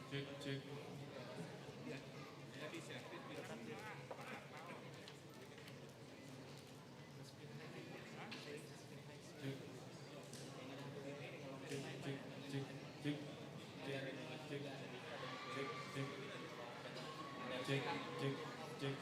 Cek cek. Cek. Cek cek cek cek. Cek cek cek cek. Cek cek cek.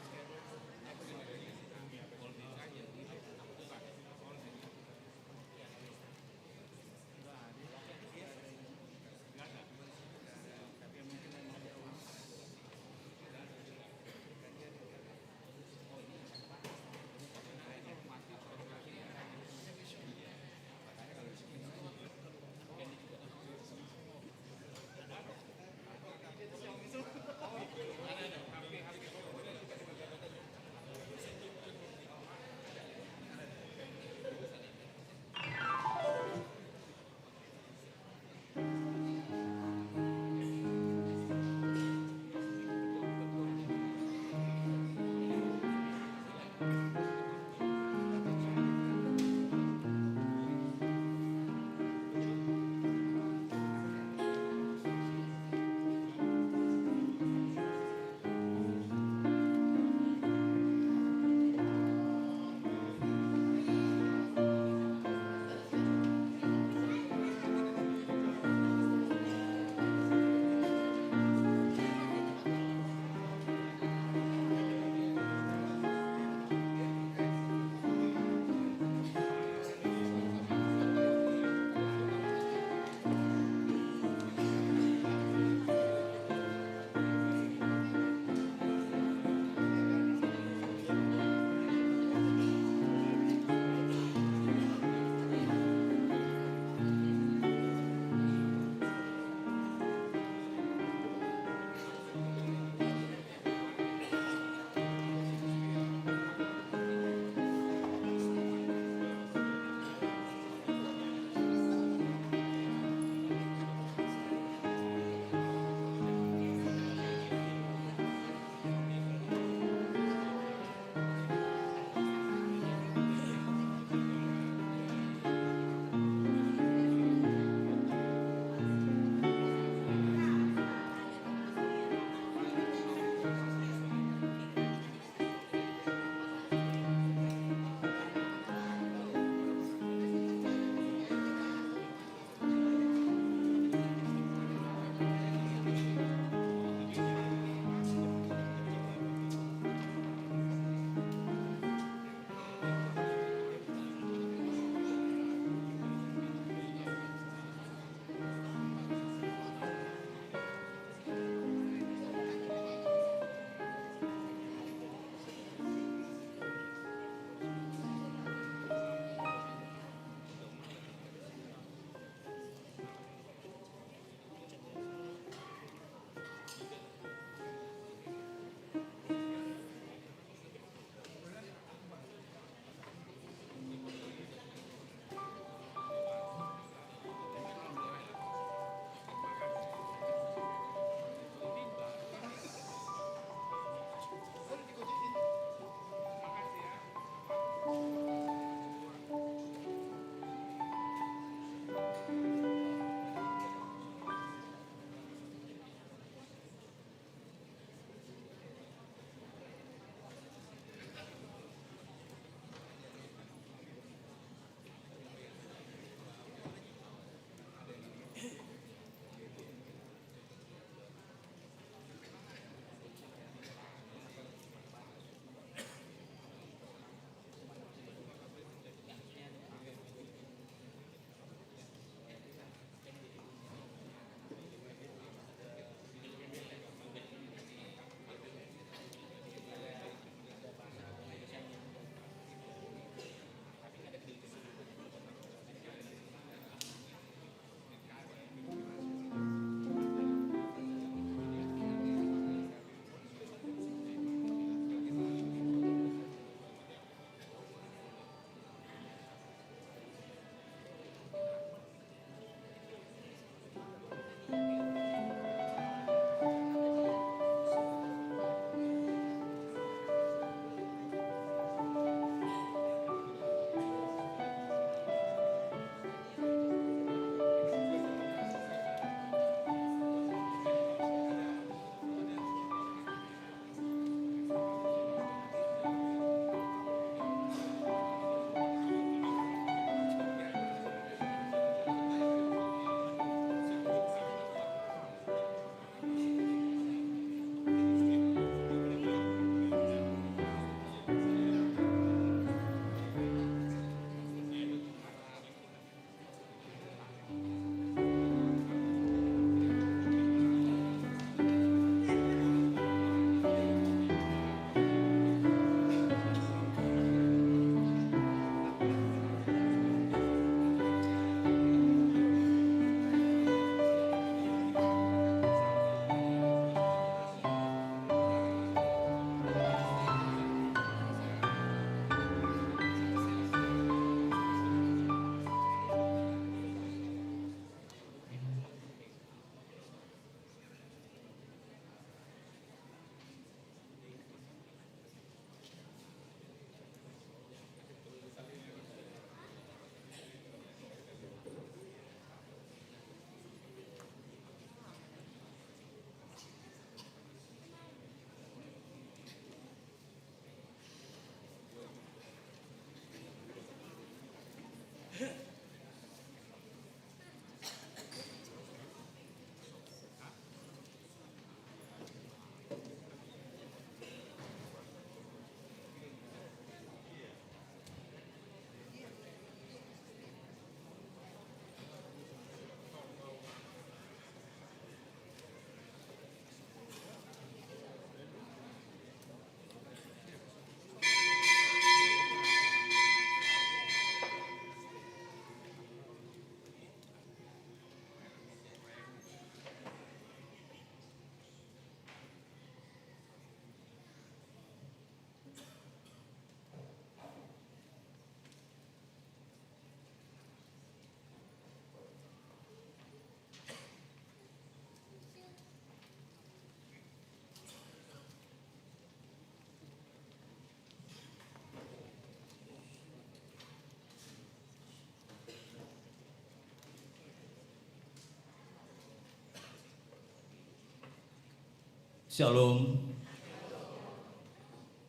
Shalom.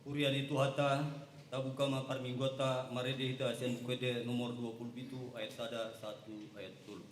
Purian itu hata tabuka parminggota marede hita asian bukede nomor 27 ayat 1 ayat 10.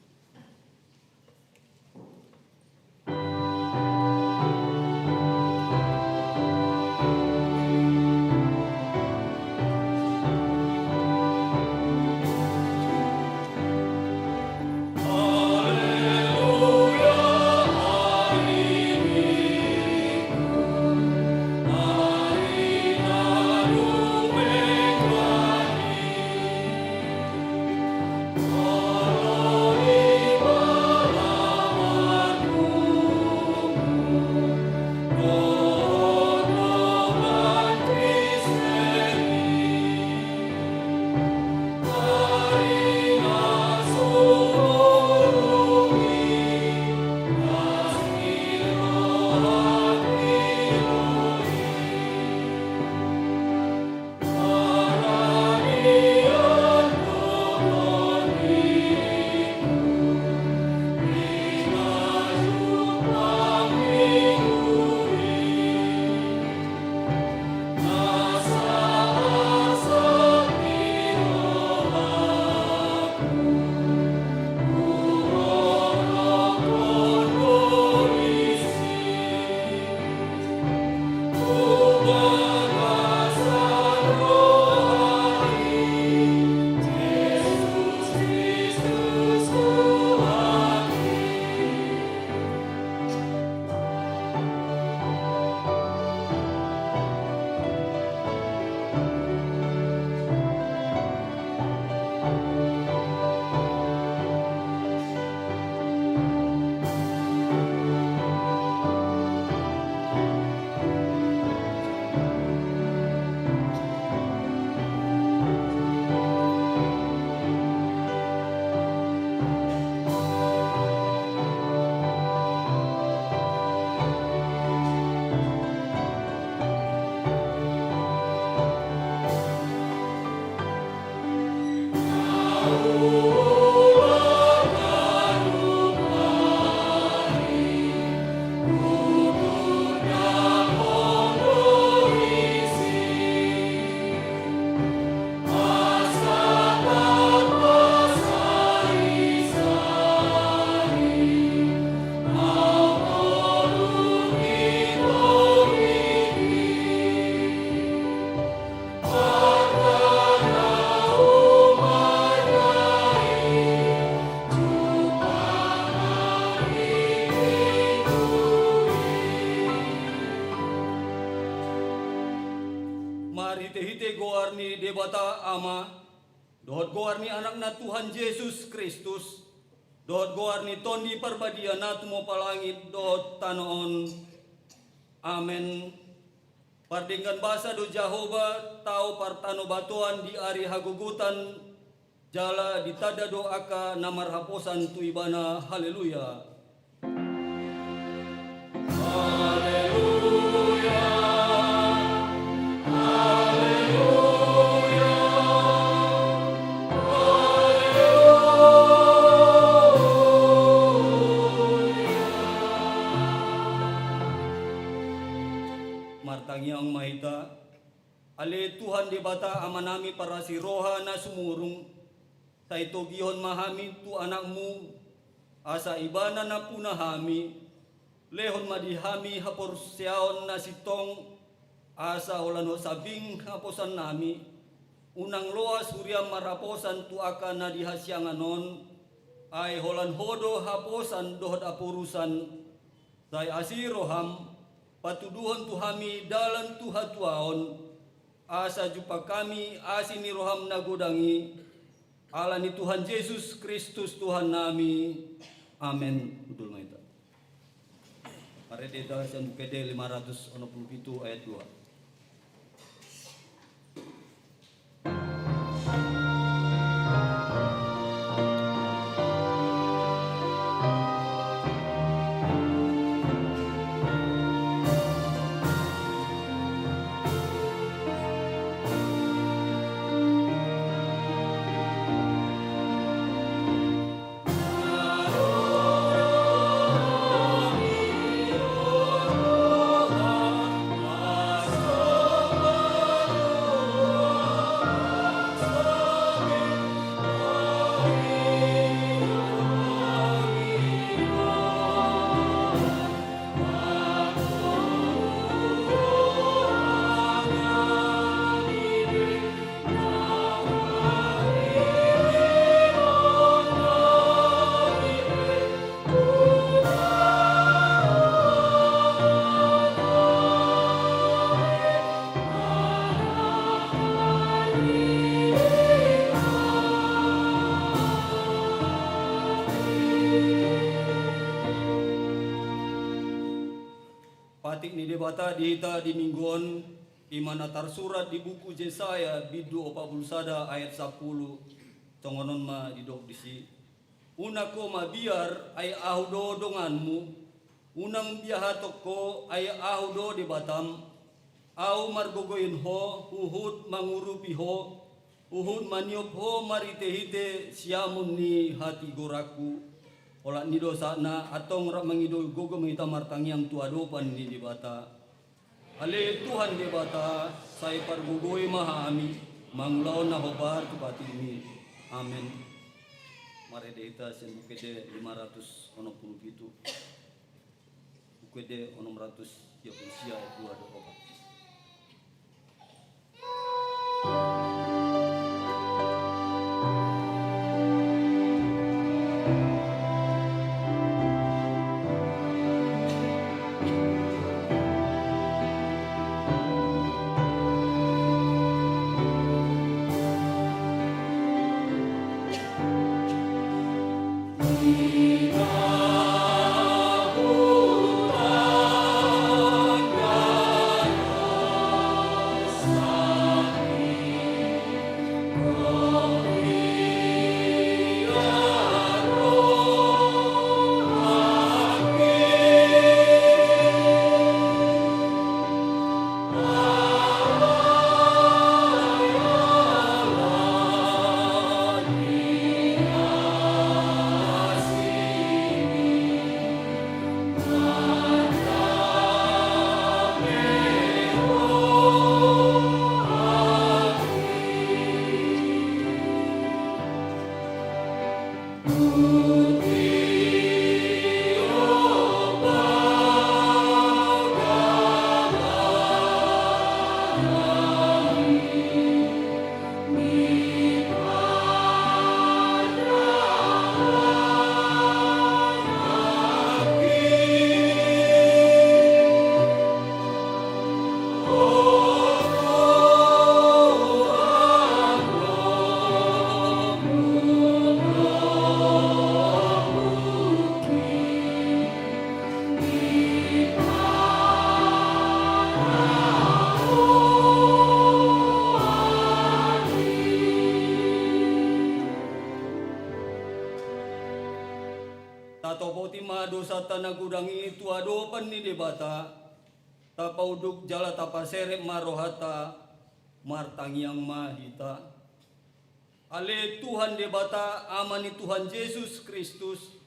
Mari tehite goarni debata ama, dohot goarni anakna Tuhan Yesus Kristus, dohot goarni tondi parbadia natumo palangit dohot tanoon. Amen. Pardingkan basa do Jahoba tau partano batuan di ari hagugutan jala ditada doaka namar haposan tuibana. Haleluya. Haleluya. Martangiang mahita, ale Tuhan di bata amanami para si roha na sumurung, taito gihon mahami tu anakmu, asa ibana na punahami, lehon madihami hapor siyaon na sitong, asa holan ho sabing haposan nami, unang loa surya maraposan tu akan na dihasyanganon, ay holan hodo haposan dohod apurusan, tay asiroham, patuduhon tuhami dalan tuhatuaon, asa jupa kami asini roham nagudangi, ala ni Tuhan Yesus Kristus Tuhan nami. Amen. Betul maita. Paredeta San Bukede 567 ayat 2. patik ni debata dihita di mingguan imana tersurat di buku Yesaya bidu 41 ayat 10 tongonon ma didok disi. Una ko mabiar ay ahudo donganmu, unang biyahatok ko ay ahudo di batam, au margogoyin ho, uhud mangurupi ho, uhud maniop ho marite-hite siamun ni hati goraku, ola ni dosa na atong rak mangido gogo mengita martangiang tuadopan ni di bata. Ale Tuhan di bata, say pargugoy mahami, mangulaw na hobar tupati ini. Amin. Mare deita sen bukede 560 gitu. Bukede 600 ya usia 2 doa. Tatopoti dosa tanagudangi itu adopan ni debata tapauduk jala tapasere marohata martangiang mahita. Ale Tuhan debata amani Tuhan Yesus Kristus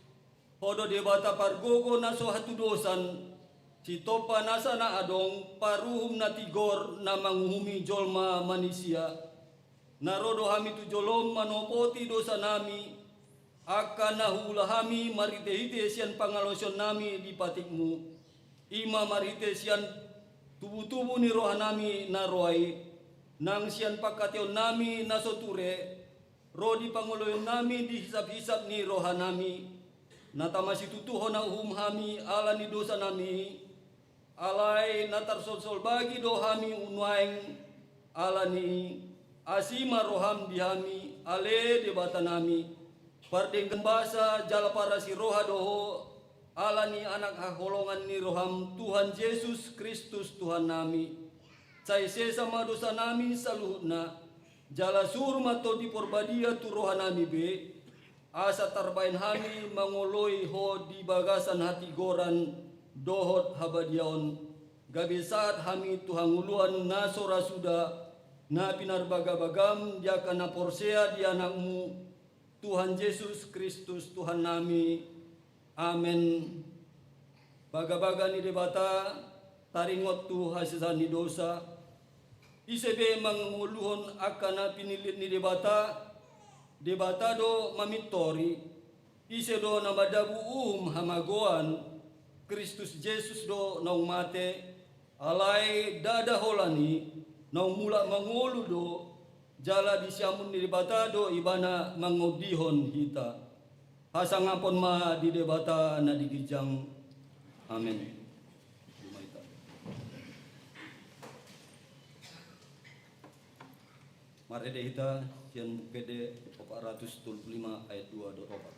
hodo debata pargogo naso hatu dosan si topa nasa na adong paruhum na tigor na manguhumi jolma manusia narodo hami tu jolom manopoti dosa nami akan nahulahami maritehite sian pangalosion nami di patikmu ima maritesian tubuh-tubuh ni rohanami na roai nang sian pakation nami na soture rodi pangoloyon nami di hisap-hisap ni rohanami natamasi tutuho na uhumhami ala ni dosa nami alai natar sol bagi dohami unwaeng ala ni asima roham dihami ale debata nami pardeng kembasa jala para si roha doho ala ni anak hakolongan ni roham Tuhan Yesus Kristus Tuhan nami cai sesama dosa nami saluhna jala surma to di porbadia tu roha nami be asa tarbain hami mangoloi ho di bagasan hati goran dohot habadiaon gabi saat hami Tuhan nguluan nasora suda na pinarbagabagam dia kana porsea di anakmu Tuhan Yesus Kristus Tuhan nami. Amen. Baga-baga ni debata taringot tu hasisan ni dosa. Isebe manguluhon akan pinilit ni debata do mamitori. Ise do nabadabu hamagoan Kristus Yesus do naung mate alai dada holani naung mula mangulu do jala disiamun di debata do ibana mangodihon hita. Hasangapon ma di debata na digijang. Amen. Marede hita sian bukede 425 ayat 2 do roba.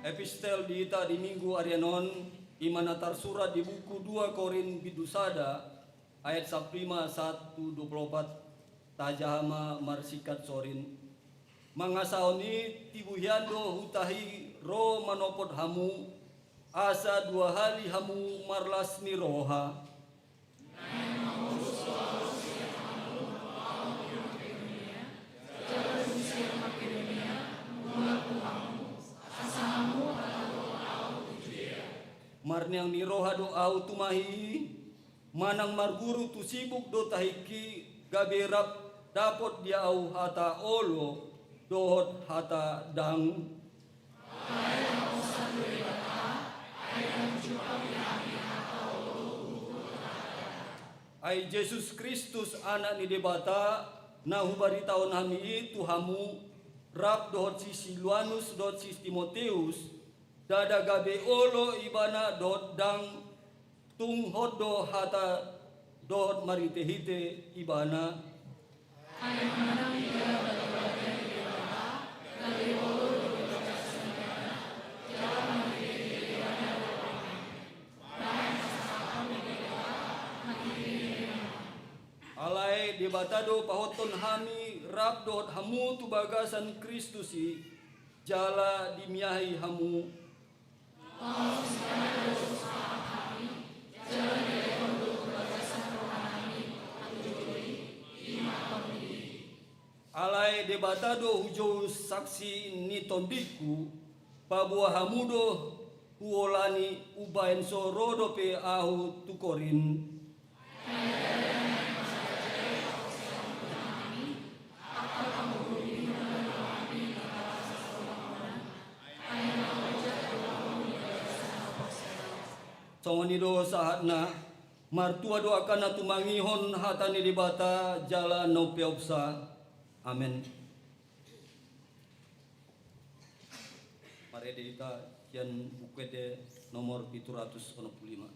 Epistel diita di minggu arianon imanatar surat di buku 2 Korin bidusada ayat 1:24 tajahama marsikat sorin mangasaoni tibuhiando hutahi ro manopot hamu asa 2 hari hamu marlas ni roha marniang ni roha do au tumahi manang marguru tu sibuk do tahiki gaberap dapot dia au hata olo dohot hata dang ai Yesus Kristus anak ni debata na hubari taon hami Tuhamu rap dohot si Silwanus dohot si Timoteus dada gabe olo ibana dot dang tung hodo hata dot maritehite ibana alai debatado pahoton hami rap dot hamu tu bagasan Kristusi jala dimiahi hamu alai debatado hujau saksi ni tondiku pabuah hamudo huolani ubain sorodo pe ahu tukorin Songonido sahatna martua doakan na tumangihon hatani dibata jala no peopsa. Amen. Mari kita kian bukwede nomor 765.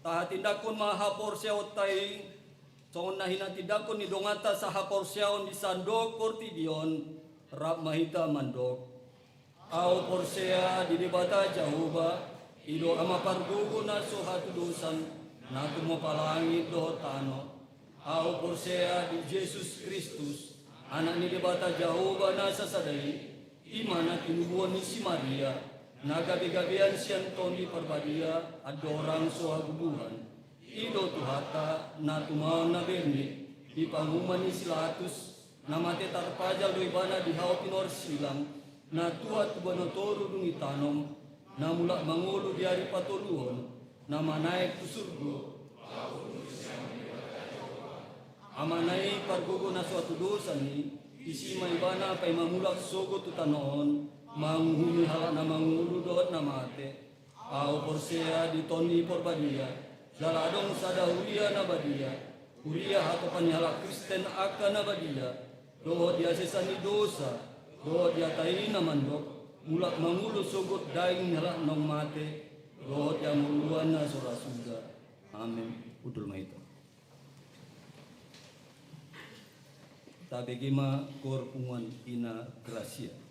tahatindakon mahapor siyaw tay songon na hinatindakon ni dongata sa hapor siyaw di sandok kortidion rap mahita mandok au porsea di debata jahuba ido ama pargugo na suhatudusan na tumapalangit do tano au porsea di Jesus Kristus anak ni debata jahuba na sasadai imana tinubuan ni si Maria nagabi-gabian siyan tondi parbadia adorang sohagubuhan ido tuhata na tumaw na berni di panguman ni silatus na mate tarpajal do ibana di hao pinor silang na tuat banotoro dung itanom na mula mangulo di hari patuluhon na manaik tu surgo amanai pargogo na suatu dosa ni isi maibana pay mamulak sogo tutanoon manghuni halak na mangulu doot na mate au porsea di toni porbadia daladong sada huria na badia huria hato panyalak Kristen akan na badia doot dia sesani dosa doot dia tayi na mandok mulak mangulu sogot daing halak nong mate doot dia muluan na surasuga amin udul maito tabegima korpungan ina gracia.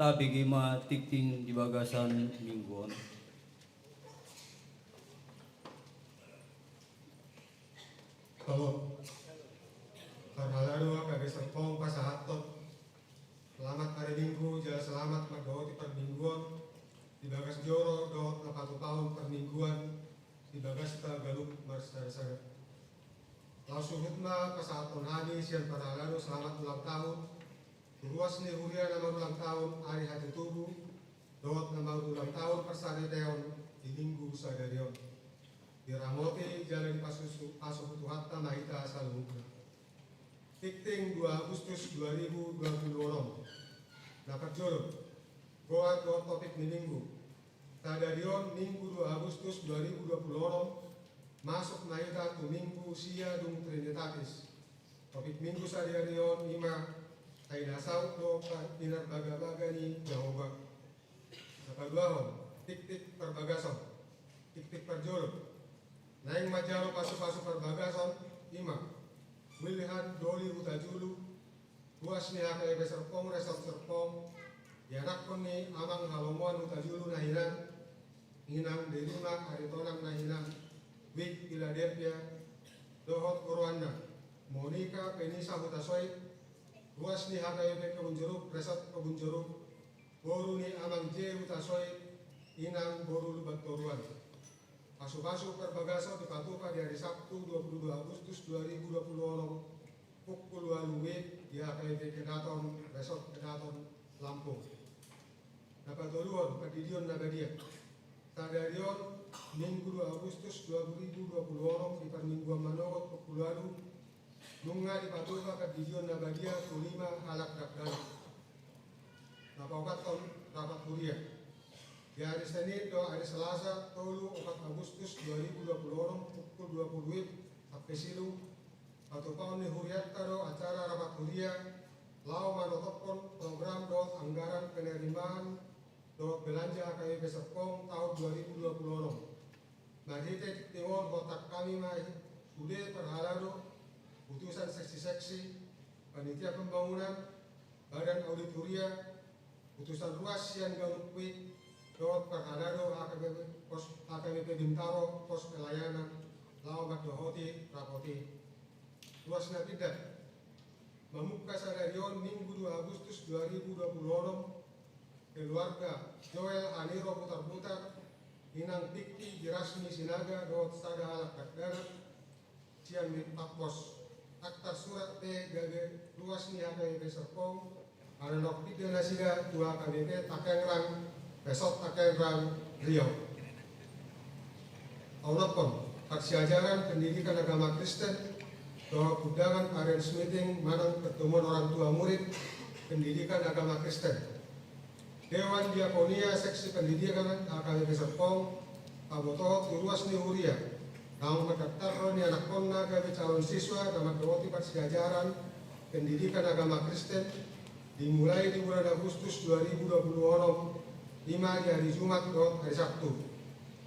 tabi gima tikting di bagasan mingguan. Kalau karhalaru kage serpong pasahatot selamat hari Minggu jala selamat magawati per mingguan di bagas joro dot 40 tahun per mingguan di bagas Tagalog Marsar-sar. Langsung hutma pasahaton hari sian karhalaru selamat ulang tahun. Ruas ni huria nama ulang tahun hari hati tubuh dot nama ulang tahun persari teon di minggu sadarion. Diramote jalan pasusu pasuku hatta mahita salungka. Tikting 2 Agustus 2020 dapat jolo. Goat topik ni minggu. Sadarion minggu 2 Agustus 2020 masuk mahita tu minggu sia dung Trinitatis. Topik minggu sadarion 5 ay nasaw do pinar baga-baga ni Jehovah. Napaduahon tik-tik perbagason. Tik-tik perjolo. Naing majaro pasu-pasu perbagason 5. Milihan doli utajulu. Buas ni haka ebe serpong resort serpong. Yanakon ni amang halomuan utajulu nahinan. Hinang deluna aritonang nahinan. Wik Philadelphia. Dohot Rwanda. Monica Penisa Hutasoy. Buas ni haka ebe kebunjeruk resort kebunjeruk. Boru ni amang J Hutasoy. Inang boru lubat toruan. Pasu-pasu perbagaso dipatuka di hari Sabtu 22 Agustus 2020 pukul 2 WIB di AKP Kedaton Resort Kedaton Lampung. Napatuluan Padidion Nagadia. Sadarion Minggu 2 Agustus 2020 di Permingguan Manowot pukul 2 Nunga dipatuka Padidion Nagadia Tulima Halak Dakdana. Napaukaton Rapat Kuria. Di hari Senin do hari Selasa 4 Agustus 2020 pukul 20 WIB sampai silu atau tahun ni huriat do acara rapat huria lau manotopon program do anggaran penerimaan do belanja KIP Serpong tahun 2020. Mahite tingon botak kami mai sudah perhalado putusan seksi-seksi panitia pembangunan badan audit huria putusan ruas yang galukwik dot perhalado AKBP Bintaro pos pelayanan lau dohoti rapoti luasnya tidak membuka sadarion Minggu 2 Agustus 2020 keluarga Joel Haniro putar-putar Inang Tikti Dirasmi Sinaga dot sada halak dakdana cian mintak pos akta surat T gage luasnya AKBP Serpong anok tidak nasiga dua AKBP Takengrang besok Takengrang Riau. Aunapon, aksi ajaran pendidikan agama Kristen, doa undangan parents meeting manang pertemuan orang tua murid pendidikan agama Kristen. Dewan Diakonia Seksi Pendidikan AKBP Serpong, abotohot luas ni huria. Naung mendaftar ni anak konna gawe calon siswa dalam dewoti aksi ajaran pendidikan agama Kristen dimulai di bulan Agustus 2020 5 di hari Jumat do hari Sabtu.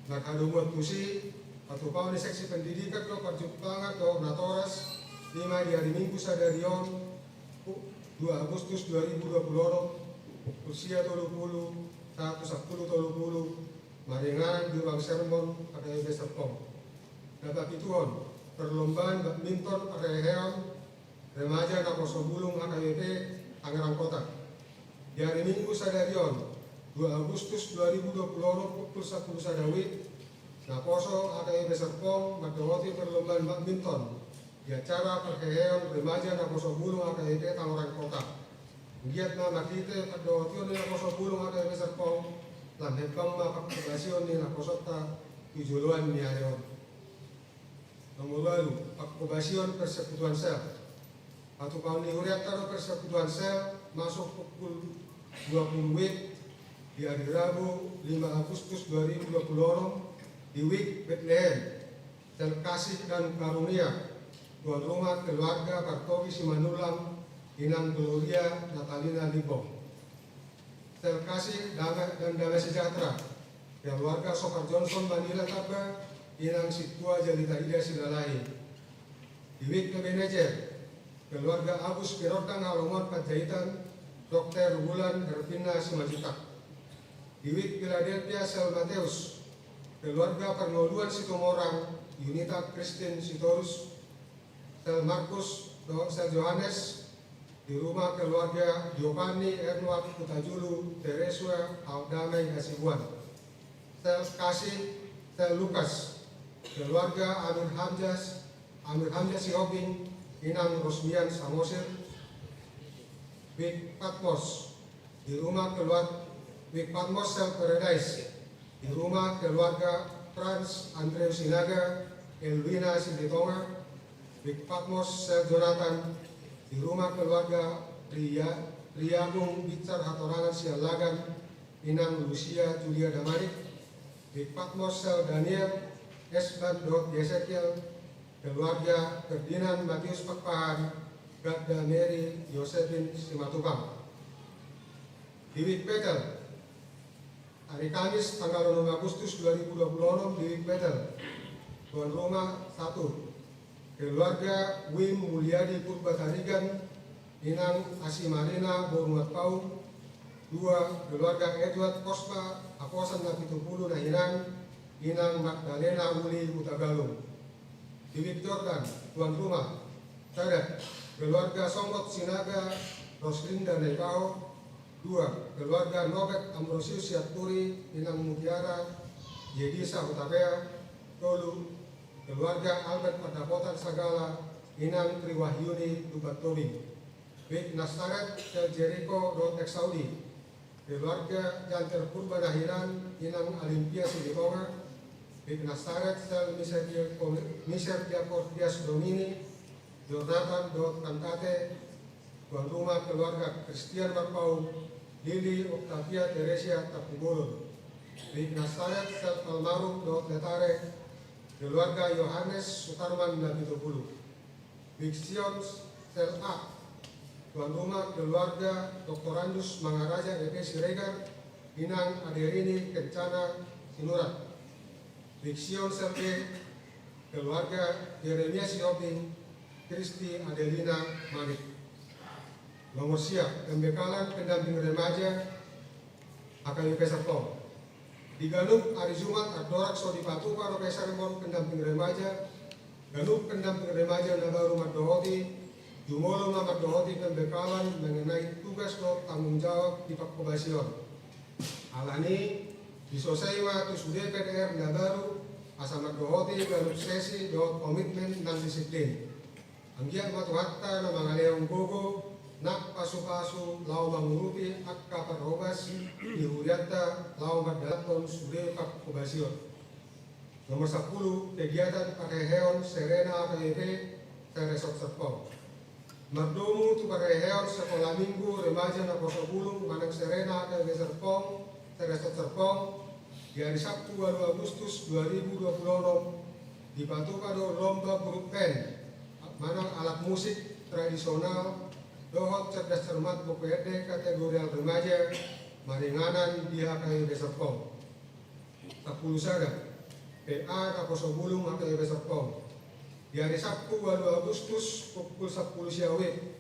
Nakado buat tusi atau pau di seksi pendidikan do perjumpaan do natoras 5 di hari Minggu sadarion 2 Agustus 2020 usia 20 1 10 20 maringan di ruang sermon AKBP Serpong. Dapat ituon perlombaan badminton Reheon remaja Nakoso Bulung AKBP Tangerang Kota. Di hari Minggu sadarion 2 Agustus 2020 pukul 10 sadawi Nakoso AKBP Serpong madawati perlombaan badminton di acara perkeheon remaja Nakoso Bulung AKBP Tangerang Kota. Giat na makite padawati ni Nakoso Bulung AKBP Serpong lan hepang mapaktugasyon ni Nakoso ta tujuluan ni ayon. Nomor lalu paktugasyon persekutuan sel atau kawan ni huriat taro persekutuan sel masuk pukul 20 WIB di hari Rabu 5 Agustus 2020 di WIB Bethlehem, Sel Kasih dan Karunia, tuan rumah keluarga Partowi Simanulang, Inang Gloria Natalina Libong. Sel Kasih dan Damai Sejahtera, keluarga Sokar Johnson Manila Taba, Inang Situa Jalita Ida Silalai. Di WIB Kebenecer, keluarga Agus Kirotang Alomon Panjaitan, Dr. Wulan Hervina Simanjuntak. Di Philadelphia Sel Mateus, keluarga Pernoluan Sitomorang, Yunita Christine Sitorus, Sel Markus, Sel Johannes, di rumah keluarga Giovanni Ernward Kutajulu, Teresua Aldamai Hasibuan. Sel Kasih, Sel Lukas, keluarga Amir Hamzah Siobing, Inang Rosmian Samosir. Wik Patmos, di rumah keluarga Wik Patmos Sel Paradise, di rumah keluarga Frans Andreus Sinaga, Elwina Sinditonga. Wik Patmos Sel Jonathan, di rumah keluarga Riagung Bicar Hatorangan Sialagan, Inang Lucia Julia Damarik. Wik Patmos Sel Daniel Esban Dot Yesekiel, keluarga Ferdinand Matius Pakpahan, Gadda Mary Yosefin Simatupang. Di Wik Petel, hari Kamis tanggal 6 Agustus 2026 di Wik Petel, tuan rumah 1, keluarga Wim Mulyadi Purbatarigan, Inang Asimarina Borumat Pau. 2, keluarga Edward Kosma Aposan Napitupulu Nahinang, Inang Magdalena Uli Utagalung. Di Wik Jordan, tuan rumah 3, keluarga Somot Sinaga Roslinda Naikao. 2, keluarga Nobek Ambrosius Siaturi, Inang Mutiara Yedisa Utapea. 3, keluarga Albert Padapotan Sagala, Inang Triwahyuni Dubat Tobing. Wik Nastaret Sel Jericho Rotek Saudi, keluarga Janter Purba Nahiran, Inang Alimpia Siditonga. Wik Nastaret Sel Miser Diakordias Domini, Jonathan Dot Kantate. Tuan rumah keluarga Christian Marpau, Lili Octavia Teresia Tapugolon. Wik Nastaret Sel Almarhum Dot Letare, keluarga Yohanes Sutarman Nabitopulu. Wik Sion Sel A, tuan rumah keluarga Dr. Andus Mangaraja EP Siregar, Inang Aderini Kencana Sinurat. Wik Sion Sel B, keluarga Yeremia Siobing, Kristi Adelina Malik. Nomor siap pembekalan pendamping remaja AKBP Serpong. Di Ganup hari Jumat Ardorak Sodi Patupa Rokai Serpong pendamping remaja, Ganup pendamping remaja Nabaru Mardohoti, Jumolo Mardohoti pembekalan mengenai tugas dan tanggung jawab di Pakkobasion. Alani disosaiwa tusude PDR Nabaru asa Mardohoti Ganup sesi dot komitmen dan disiplin. Anggiat matuhatta na mga leong gogo, nak pasu-pasu, lau mangurupi, akka parobas, dihuriata, lau magdalaton, sude Pakkobasion. Nomor 10, kegiatan Pakeheon Serena AKBP Teresot Serpong. Mardomu tu Pakeheon sekolah minggu remaja na Posobulung, Manang Serena AKBP Serpong, Teresot Serpong, di hari Sabtu 2 Agustus 2026, di Patukado lomba purukpen, Manang alat musik tradisional, dohot cerdas cermat BPD kategori remaja, maringanan di AKBP Serpong. 10 Saga, PA Kaposobulung AKBP Serpong. Di hari Sabtu 2 Agustus pukul 10 siawit,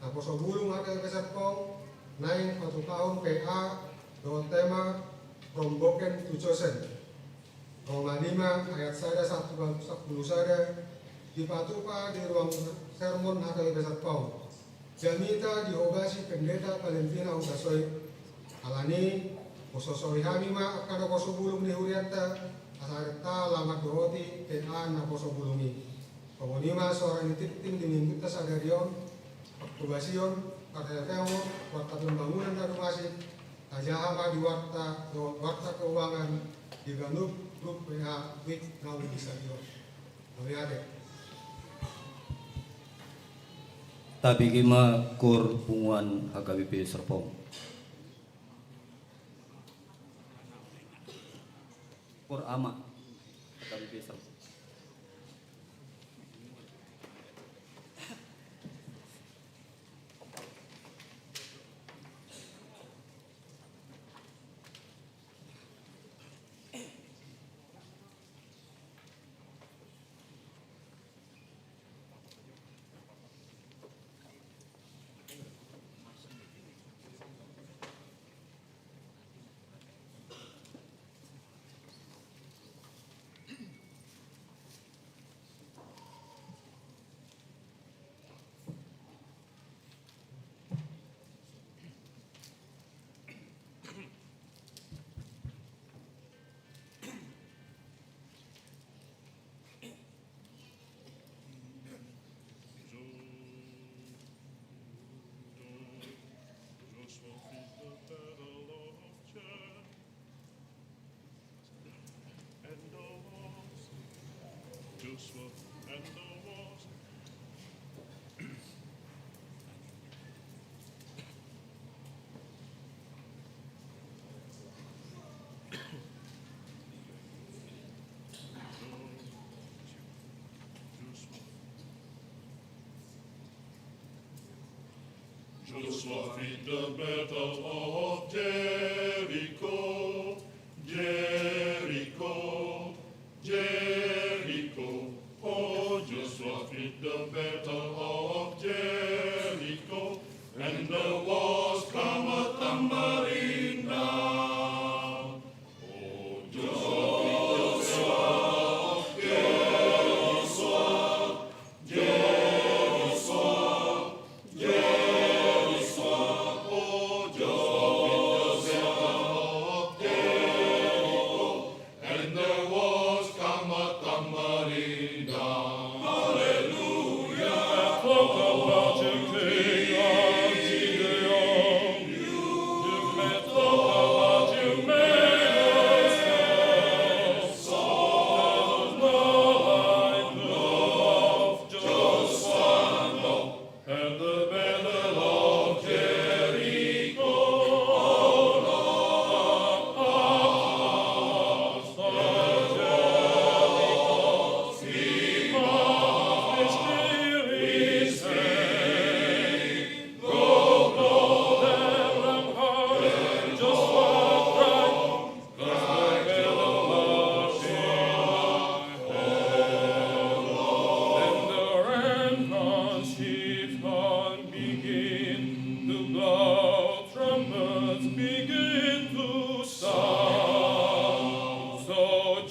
Kaposobulung AKBP Serpong, naik 1 tahun PA, dohot tema Romboken Tucosen. Roma 5 ayat sada 1 10 sada, di Patupa di ruang sermon AKBP Serpong. Jamita dihobasi pendeta Valentina Utasoi. Alani pososoi hamima akada Posobulung di Hurianta asarta lamat dohoti TA na Posobulungi. Komunima seorang ditipting di Mingguta Sagarion Pakkobasion Karteo warta pembangunan dan masih Tajahama di warta keuangan di Ganup Grup PH Wik Nawi Stadion. Nawiade. Tapi kima kur punguan AKBP Serpong. Kur ama AKBP Serpong. Joshua and the wars. Joshua fit the battle of Jericho, Jericho, Jericho. Oh, Joshua fit the battle of Jericho, and the walls come a tumbling down. Oh, Joshua fit the battle of Jericho, Jericho, Jericho. Oh, Joshua fit the battle of Jericho, and the walls come a tumbling down. Hallelujah. Talk about your King of Gideon. You may talk about your man yourself. There's no like of Joshua and the battle of Jericho.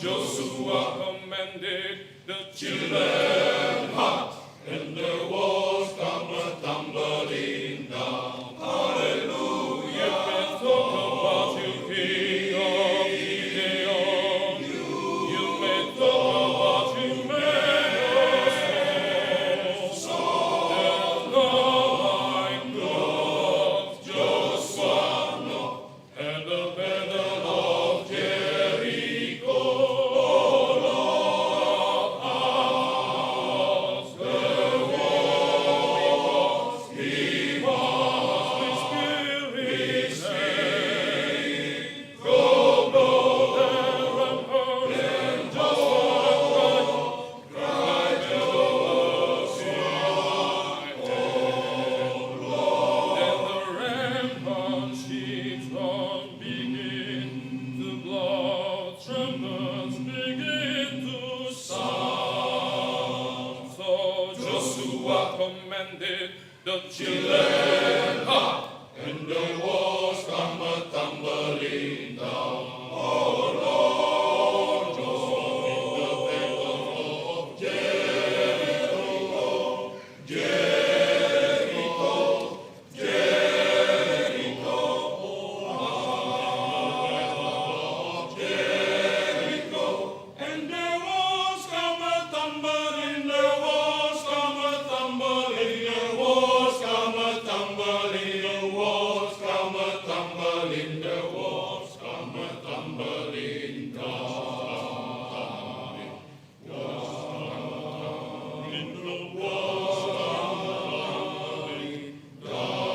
Joshua commanded the children hot, and the walls come a tumbling down. Hallelujah. You can talk about your King of Gideon. You may talk about your man yourself. There's no like of Joshua and the battle of Jericho. Commanded the children hot, and the walls come a tumbling down. Oh Lord, Joshua fit the battle of Jericho, Jericho, Jericho. Oh, Jericho, and the walls come a tumbling, the walls come a tumbling, the walls come a tumbling, the walls come a tumbling, the walls come a tumbling down. The walls tumbling down.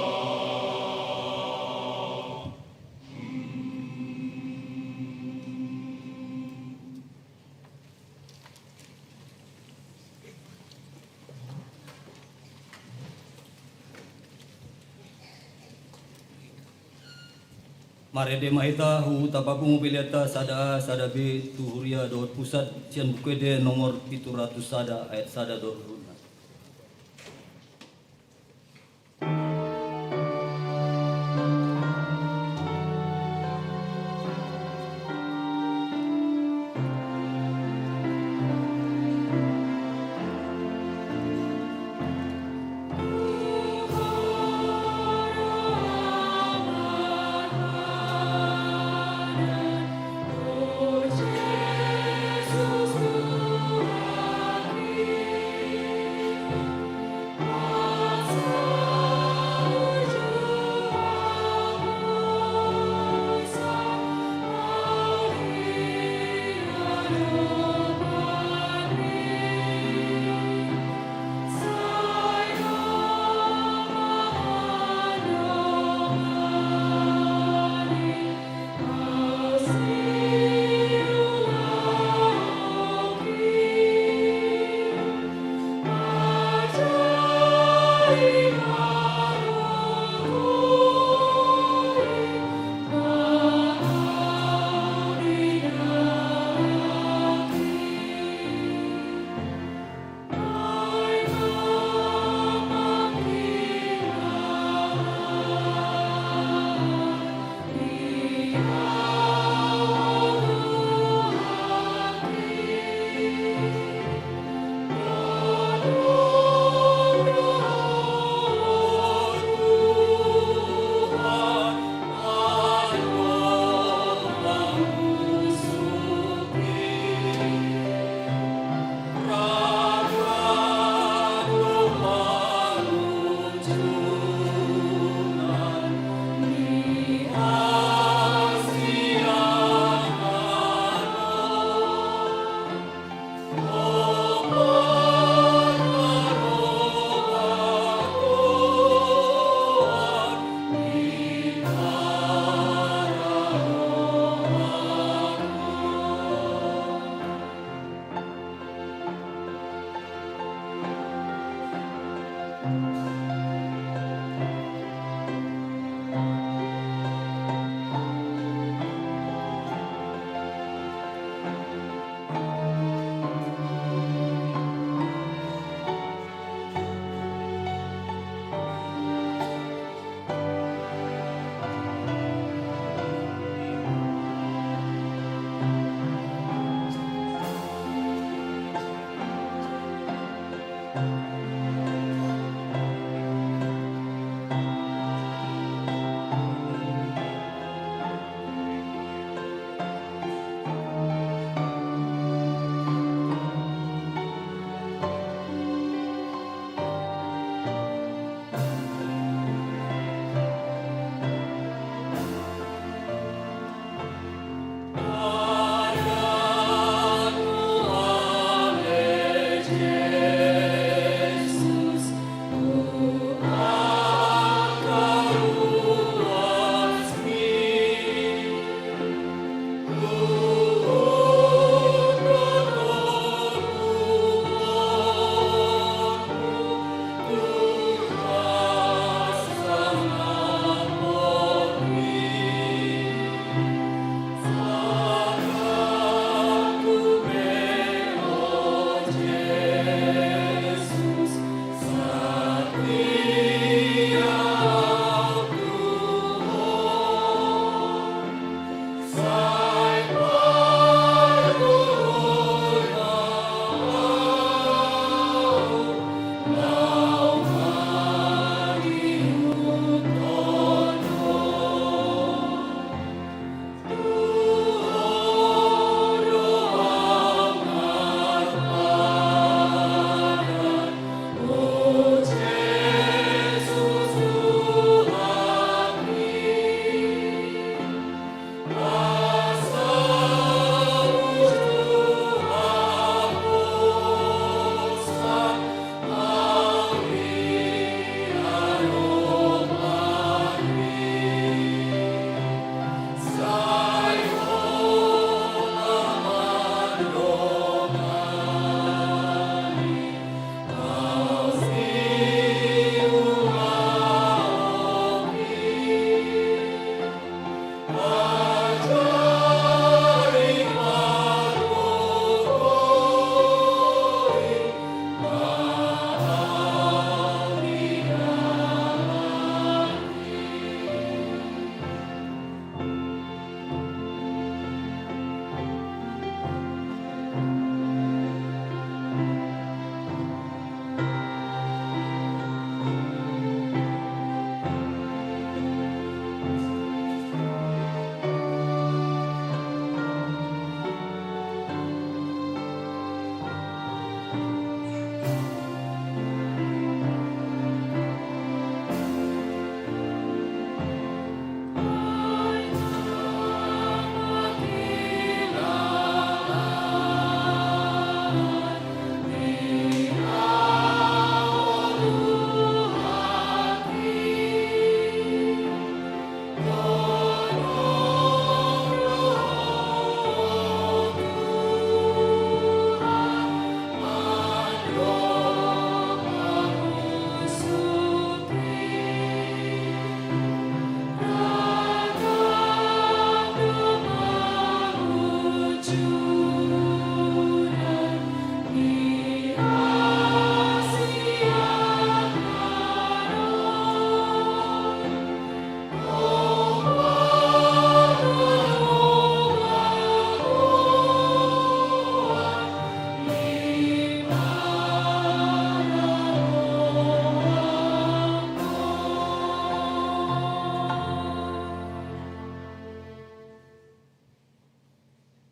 Marede mahita hu tapaku pileta sada sada b tuhuria dot pusat cian bukede nomor 700 sada ayat sada dot runa. Jesus, tu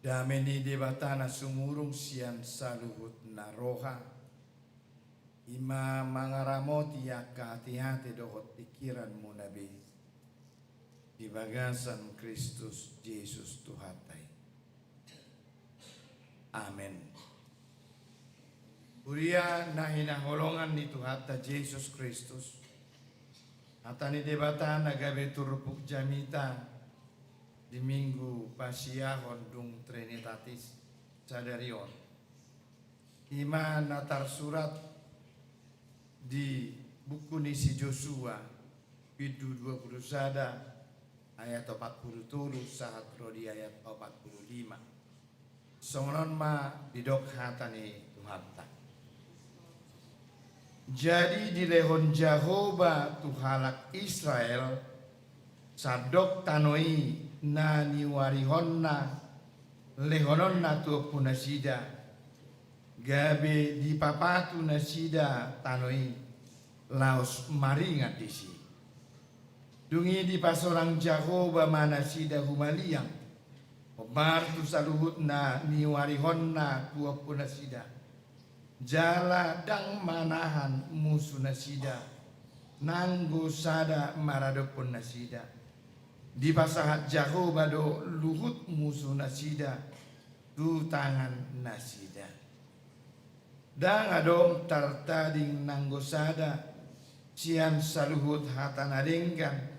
Dameni debatana sumurung sian saluhut naroha. Ima mangaramoti yaka hati-hati dohot pikiranmu nabi. Di bagasan Kristus Yesus Tuhatai. Amin. Uria na hinaholongan ni Tuhata Yesus Kristus. Atani debata nagabe turupuk jamita di minggu pasiahon dung Trinitatis sadarion. Ima natar surat di buku nisi Joshua Pidu 20 sada ayat 47 sahat rodi ayat 45. Songon ma bidok hatani Tuhata. Jadi di lehon Jehovah Tuhalak Israel sadok tanoi na niwarihonna lehononna tu punasida gabe di papatu nasida tanoi laos maringat disi. Dungi di pasorang Jahoba mana sida humaliang. Obartu saluhut na niwarihon na tuapu nasida. Jala dang manahan musuh nasida. Nanggo sada maradopun nasida. Di pasahat Jahoba do luhut musuh nasida. Tu tangan nasida. Dang adong tartading nanggo sada. Sian saluhut hatan adenggan.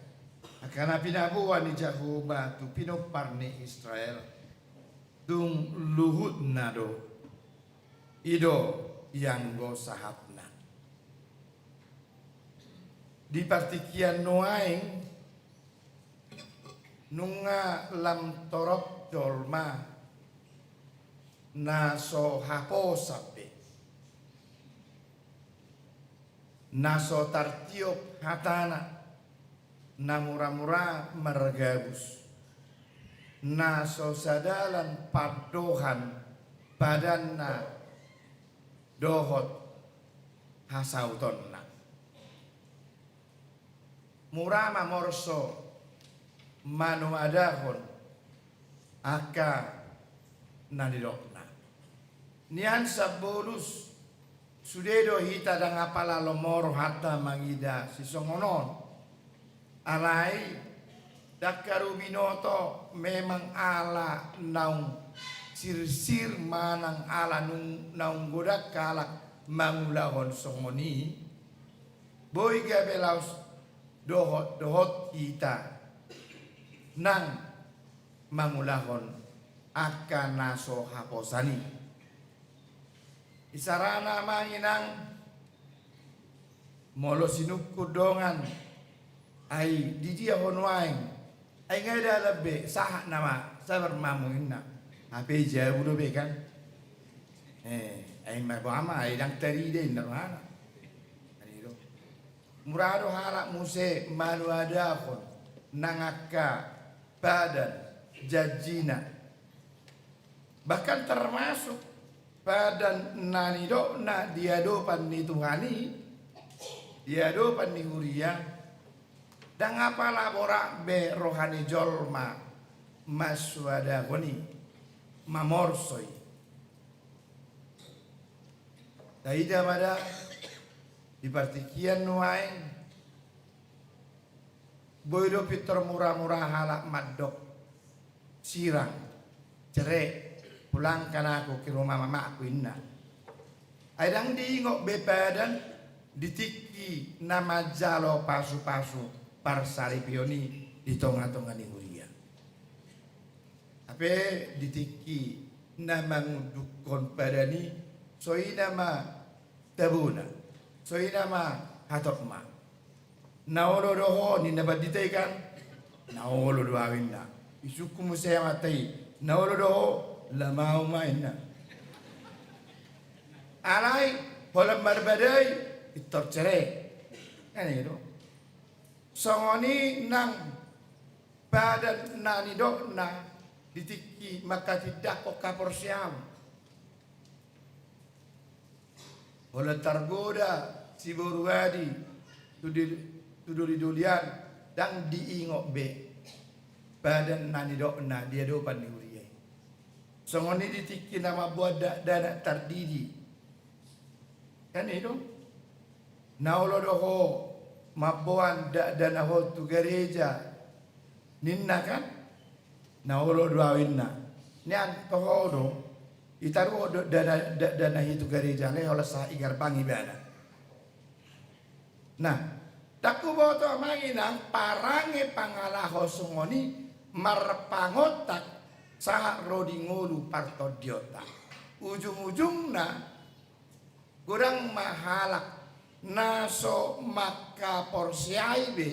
Karena pinabuhan ni Jahoba tu pinopar ni Israel. Tung luhut nado. Ido yang go sahatna. Di partikian noaing. Nunga lam torop dolma. Naso hapo sape. Naso tartiop hatana. Na mura-mura mergabus. Na sosadalan padohan badanna dohot hasautonna. Murama morso manu adahon aka nadidokna. Nian sabolus sudedo hita dang apala lomoro hatta mangida sisongonon. Alai dakaru binoto memang ala naung sir manang ala naung godak kalak mangulahon songoni boy gabelaus dohot kita nang mangulahon akan naso haposani isarana manginang molo sinukku dongan ai di dia honwaing ai ngada lebih sah nama sabar mamuinna ape jauh do be kan ai mabama ai dang tari de ndana ani do murado hala muse malu ada kon nangaka badan jajina bahkan termasuk badan nani do na diadopan ni Tuhani diadopan ni Huria. Dan apa labora be rohani jolma maswada goni mamorsoi. Taida pada di partikian nuain boydo pitor murah-murah halak madok sirang cerai pulang kan aku ke rumah mama aku inna. Aidang diingok be badan ditiki nama jalo pasu-pasu. Parsari pioni di tonga-tonga ni Huria. Ape ditiki nama ngudukon padani soi nama tabuna soi nama hatokma. Naolo doho ni nabat ditaikan naolo doawinna. Isuku musaya matai naolo doho lamau mainna. Alai polam barbadai itorcere. Kan itu. Songoni nang badan nani dokna ditiki maka tidak kok kapor siam. Oleh tergoda si boruadi tuduri dulian dan diingok be badan nani dokna dia dopan di Huria. Songoni ditiki nama buat dana tardidi. Kan itu. Naulo doho mabuan dana ho tu gereja ninna kan naulo doawinna nian tohodo itaru dana hitu gereja le ola sa igar pangi bana nah taku boto manginang parange pangalaho sungoni marpangotak saha rodi ngulu partodiota ujung-ujungna kurang mahalak naso maka porsiai be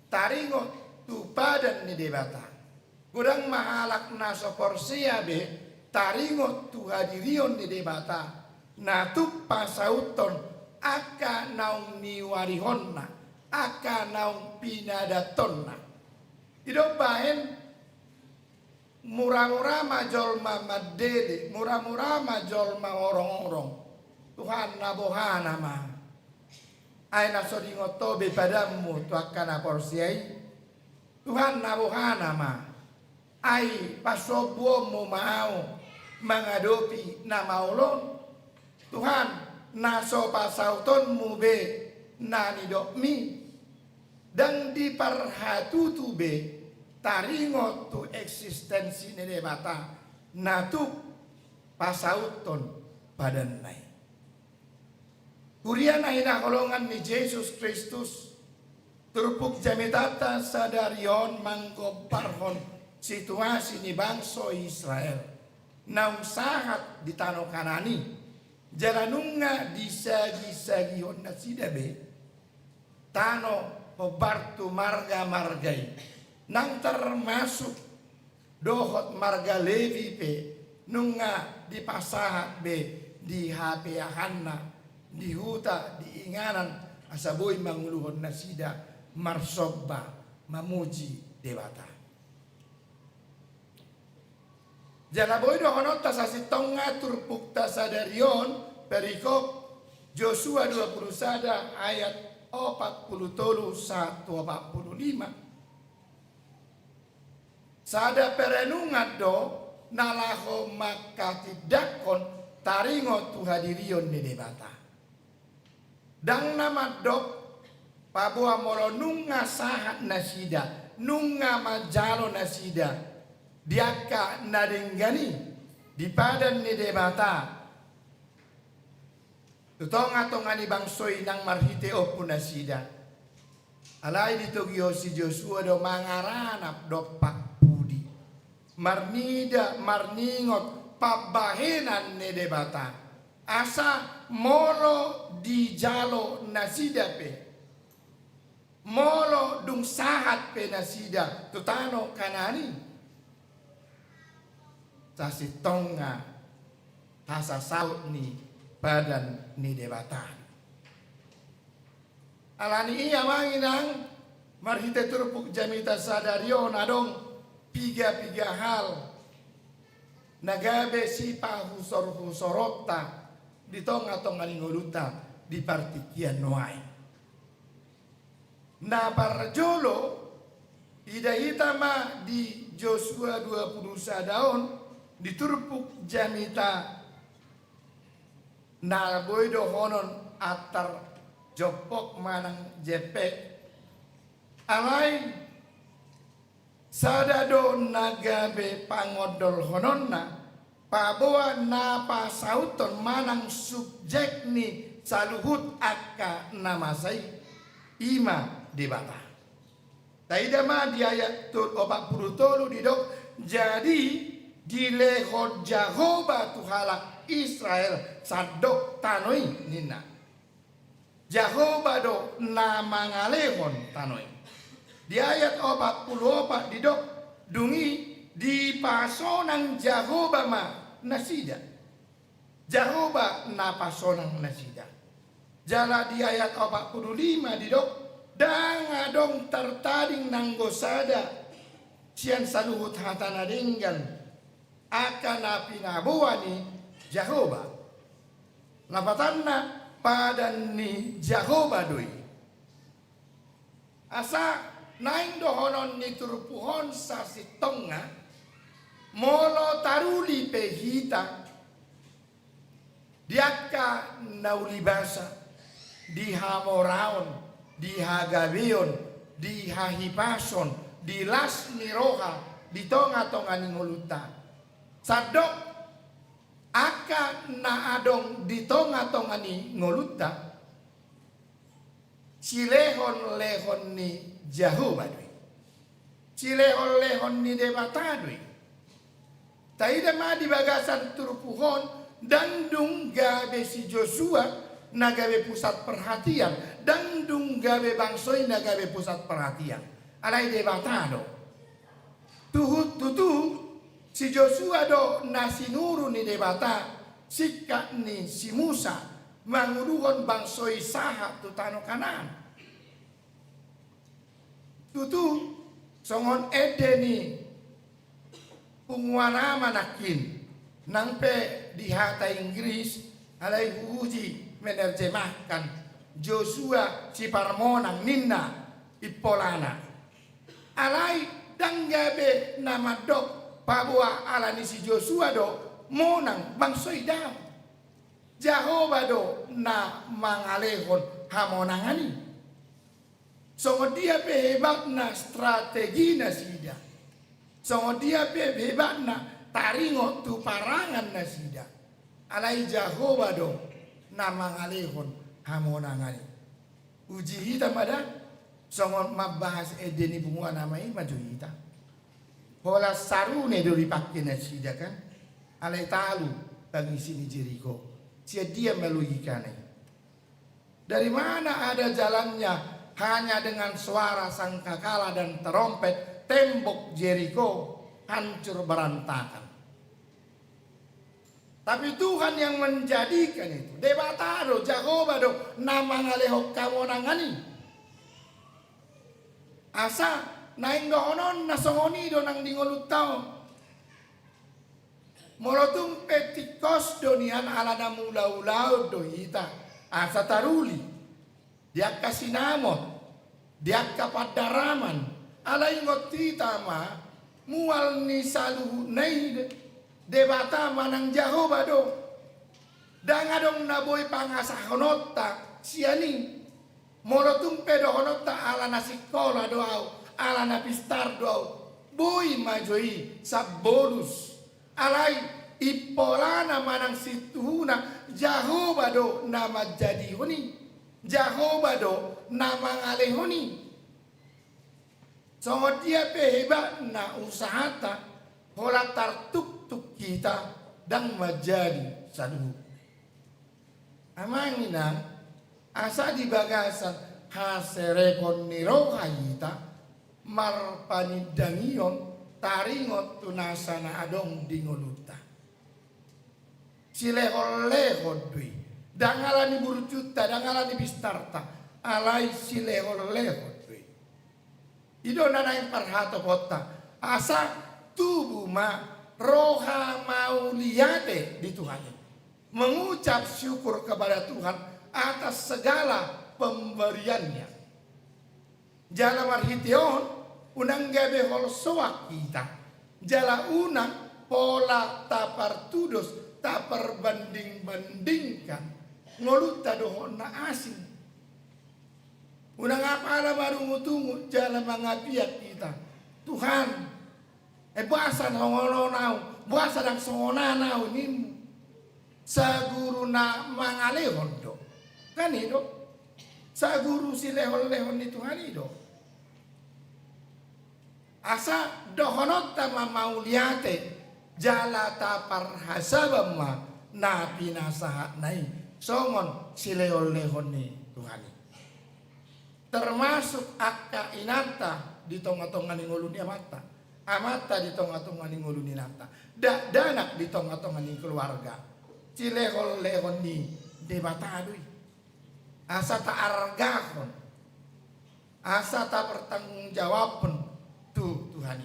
taringo tu badan ni debata kurang mahalak naso porsia be taringo tu hadirion ni debata na tu pasauton aka naung niwarihonna aka naung pinadatonna ido bahen murah-murah majol madede, murah-murah majol ma orang-orang. Tuhan nabohana ma. Ay nasodingoto be padamu tu akan aporsiai. Tuhan nabohana ma. Ay pasobuomu mau mengadopi nama ulun. Tuhan naso pasautonmu be nani dokmi. Dan di parhatutu be taringo tu eksistensi nene bata natu pasauton padanai. Kuriana ina kolongan ni Yesus Kristus turpuk jamitata sadarion mangko parhon situasi ni bangsa Israel naung sahat di tanah Kanani jalanunga di sagi-sagihon na sidabe tano Pobartu marga-margai nang termasuk dohot marga Levi pe nunga di pasahat be di HP ahanna di huta di inganan asaboy manguluhon nasida marsobba mamuji dewata. Jalaboy dohonot tasasitonga turpuk tasadarion perikop Joshua 20 ayat 40 tolu 145. Sada perenungan do nalaho makatidakon taringo tuhadirion ni debata. Dang nama dok pabua molo nunga sahat nasida nunga majalo nasida diaka nadenggani di padan ni debata. Tutonga-tongani bangsoy nang marhite opo nasida. Alay dito giyo si Joshua do mangaranap do pakpudi. Marnida marningot pabahenan ne debata. Asa molo di jalo nasida pe. Molo dung sahat pe nasida. Tutano kanani. Sasitonga tasa saut ni badan ni debatan. Alani iya manginang marhite turpuk jamita sadarion adong piga hal nagabe sipa husor-husorota di tonga-tonga lingoluta di partikian noai. Na parjolo ida hitama di Joshua 20 daun di turpuk jamita na boydo honon atar jopok manang jepek alay sadado nagabe pangodol hononna paboa na pasauton manang subjek ni saluhut akka namasay ima debata. Taidama di ayat 40 didok jadi dilehod Jehovah tuhalak Israel sadok tanoi nina. Jehovah do namangalehon tanoi. Di ayat 44 didok dungi di pasonang Jehovah ma nasida. Jehovah na pasonang nasida. Jala di ayat 45 didok dangadong tertading nanggosada sian saluhut hatana denggan akan apinabuani Jehovah. Lapatanna padan ni Jehovah doi. Asa naing dohonon ni turpuhon sa sitonga molo taruli pehita diaka naulibasa di hamoraon di hagabion di hahipason di las niroha di tonga-tonga ningoluta sadok aka na adong di tonga-tonga ni ngoluta silehon-lehon ni Jehovah doi. Silehon-lehon ni debata doi. Taida ma di bagasan turpuhon dandung gabe si Joshua nagabe pusat perhatian dandung gabe bangsoy nagabe pusat perhatian. Alay debata do. Tutu si Joshua do nasinuru ni debata sikap ni si Musa manguluhon bangsoy saha tu tano kanan. Tutu songon ede ni punguana manakin nang pe di hata Inggris alai uji menerjemahkan Joshua si parmonang ninna ipolana alai danggabe nama dok pabua ala ni si Joshua do monang bangsoi daw Jehovah do na mangalehon hamonangani songo dia pe hebat na strategi na sida songo dia pe hebat na taringo tu parangan na sida alai Jehovah do na mangalehon hamonangani uji hitam ada songo mabahas edeni bunga namai maju hitam hola sarune do dipakai na sida kan alai talu bagi sini Jericho sia dia melugikannya. Dari mana ada jalannya hanya dengan suara sangkakala dan terompet tembok Jericho hancur berantakan. Tapi Tuhan yang menjadikan itu. Debatado Jehovah do nama ngalehok kamonangani. Asa naing dohonon nasongoni do nang dingolutao. Molotung petikos donian alana mula-ulau dohita asa taruli dia kasih namot dia kapadaraman alai ngotita ma mual ni salu nei debata manang Jehovah do dangadong naboy pangasahonota siani molotung pedohonota alana sikola doau alana pistar doau boy majoi sabonus alai ipolana manang situhuna Jehovah do nama jadi huni Jehovah do nama ngalehuni so dia hebat na usahata hola tartuk-tuk kita dan menjadi sadu amangina asa di bagasan haserepon nirohayita marpanidangion taringot tunasana adong dingoluta silehol-lehol dui dangalani burjuta dangalani bistarta alai silehol-lehol dui idona na yang parhato kota asa tubuh ma roha mauliade di Tuhan mengucap syukur kepada Tuhan atas segala pemberiannya jala marhition unang gabe hol soak kita jala unang pola tapar tudos tapar banding-bandingkan ngoluta dohon na asing unang apala baru ngutungu jala mangabiat kita Tuhan buasa ngononau buasa dang songonanau nimu saguru na mangalehon do kan itu saguru si lehon-lehon ni Tuhan itu asa dohonot tama mauliate jala tapar hasabama na pinasahat nai songon silehon-lehon ni Tuhan termasuk akka inata di tonga-tonga ni nguluni amata di tonga-tonga ni nguluni nata danak di tonga-tonga ni keluarga silehon-lehon ni debatadui asa ta argahon asa ta bertanggung jawabon Tuhan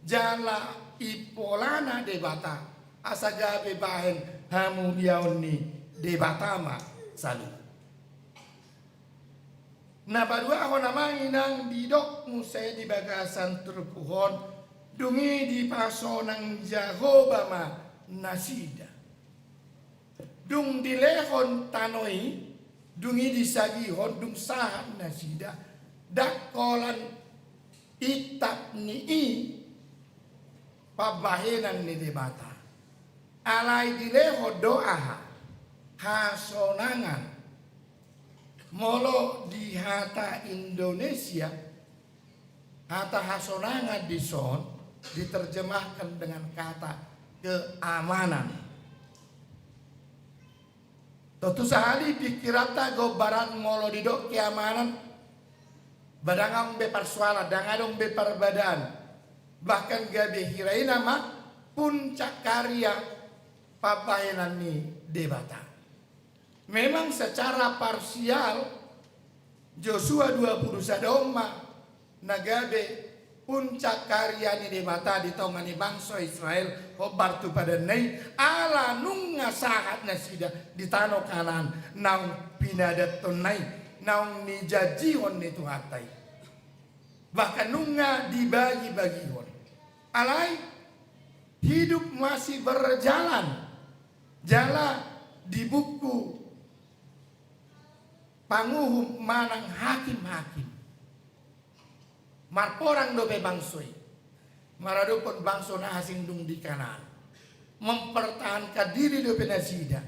jala ipolana debata asa gabe bahen hamu diauni debatama salu na badua ako namang inang didok musay di bagasan terpuhon dungi di paso ng Jehovah ma nasida dung dilehon tanoi dungi di sagihon dung sahan nasida dakolan itap ni pabahenan ni debata alai dileho doa hasonangan molo di hata Indonesia hata hasonangan di son diterjemahkan dengan kata keamanan tentu sehari pikirata gobaran molo di dok keamanan badangam be parsuala dangadong be parbadan bahkan gabe hirai nama puncak karya papayanan ni debata memang secara parsial Joshua 20 sadoma nagabe puncak karya ni debata di tongani bangsa Israel hobar tu pada nei ala nunga sahat na sida di tanah Kanaan naung pinadat tunai naung ni jajihon ni tuhatai bahkan nunga dibagi-bagihon alai hidup masih berjalan jala di buku panguhum manang hakim-hakim marporang dobe bangsoi maradupun bangso na asing dung di Kanaan mempertahankan diri dobe nasida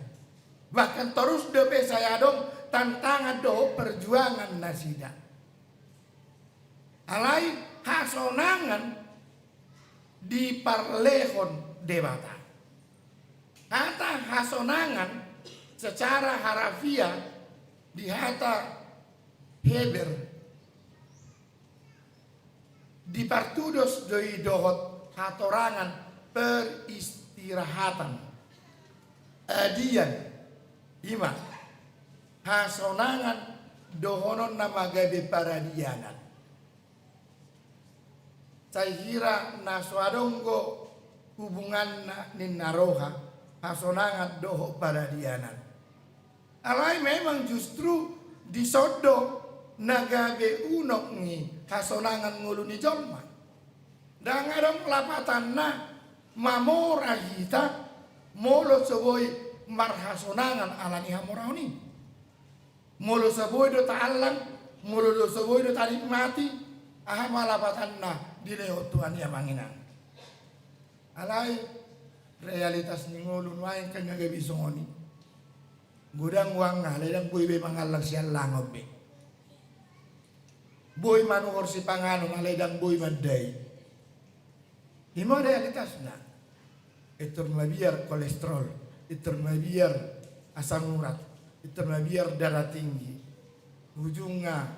bahkan terus dobe saya dong tantangan do perjuangan nasida alai hasonangan di parlehon debata kata hasonangan secara harafiah di hata Heber di partudos doi dohot hatorangan peristirahatan adian ima hasonangan dohonon nama gabe paradianan caihira naswadonggo hubungan ninnaroha hasonangan doho paradianan alai memang justru disodo nagabe unok ni hasonangan nguluni jolma dan adong lapatan na mamora hita molo seboi marhasonangan alani hamorauni molo seboi do ta'alang molo do seboi do tanikmati aha malapatan na dileo Tuhan ya manginan alai realitas ni ngulun wain kan nagabe songoni gudang uang na ledang buibe mangalang siya langob be boy manungor si pangano maledang boy maday imo realitas na ito mabiar kolesterol ito mabiar asam urat ito mabiar darah tinggi ujung nga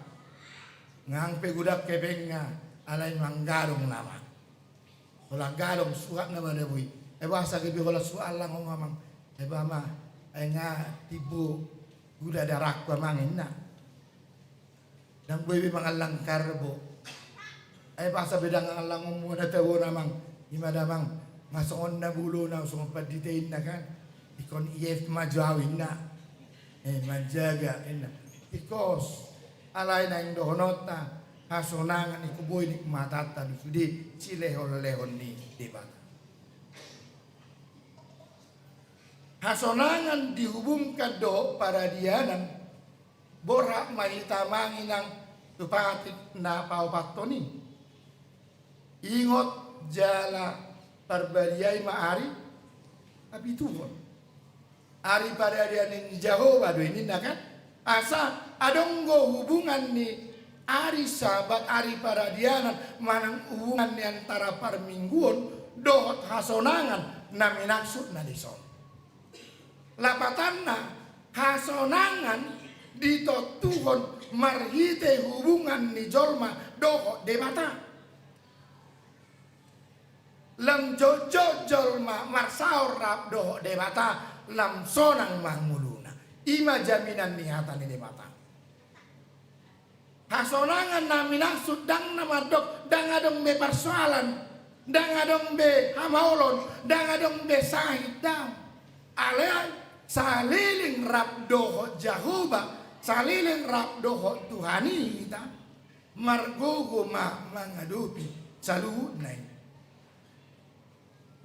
ngangpe gudak kebeng nga alay manggarong nama wala garong suat na mana boy bahasa kebi wala sual lang mamang ma ay nga tibo guda darak pa mangin na dan boy mangalang karbo ay basa bedang alang mo na tawo namang imadamang masongon na bulo na sumapad ditain na kan ikon iyef majawin na majaga na because alay na yung dohonot na hasonangan ikuboy ni matatan sudi silehon-lehon ni diba hasonangan dihubungkan do paradianan borak mahitamangin ang tupatit na paupato ni ingot jala parbariyay maari abituhon ari paradianin ni Jehovah do ini na kan asa adonggo hubungan ni ari sabat ari paradianan manang hubungan ni antara parmingguon dohot hasonangan na minaksud na lison lapatan na hasonangan dito tuhon marhite hubungan ni jolma doho debata lam jojo jolma marsaor rap doho debata lam sonang manguluna ima jaminan nihatan ni debata hasonangan naminang sudang namadok dang adong be persoalan dang adong be hamaolon dang adong be sahid daw alay saliling rap doho Jehovah saliling rap doho Tuhani kita margogo mangadupi saluhud nai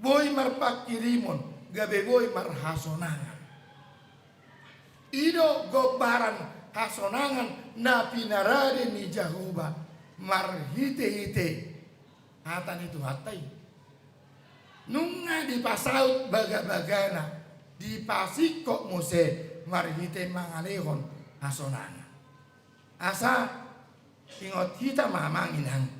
boy marpakirimon gabe boy marhasonangan ido gobaran hasonangan na pinarade ni Jehovah marhite-hite hatan itu hatai nunga dipasaut baga-bagana dipasikok mose marhite mangalehon hasonangan asa ingot kita mamanginang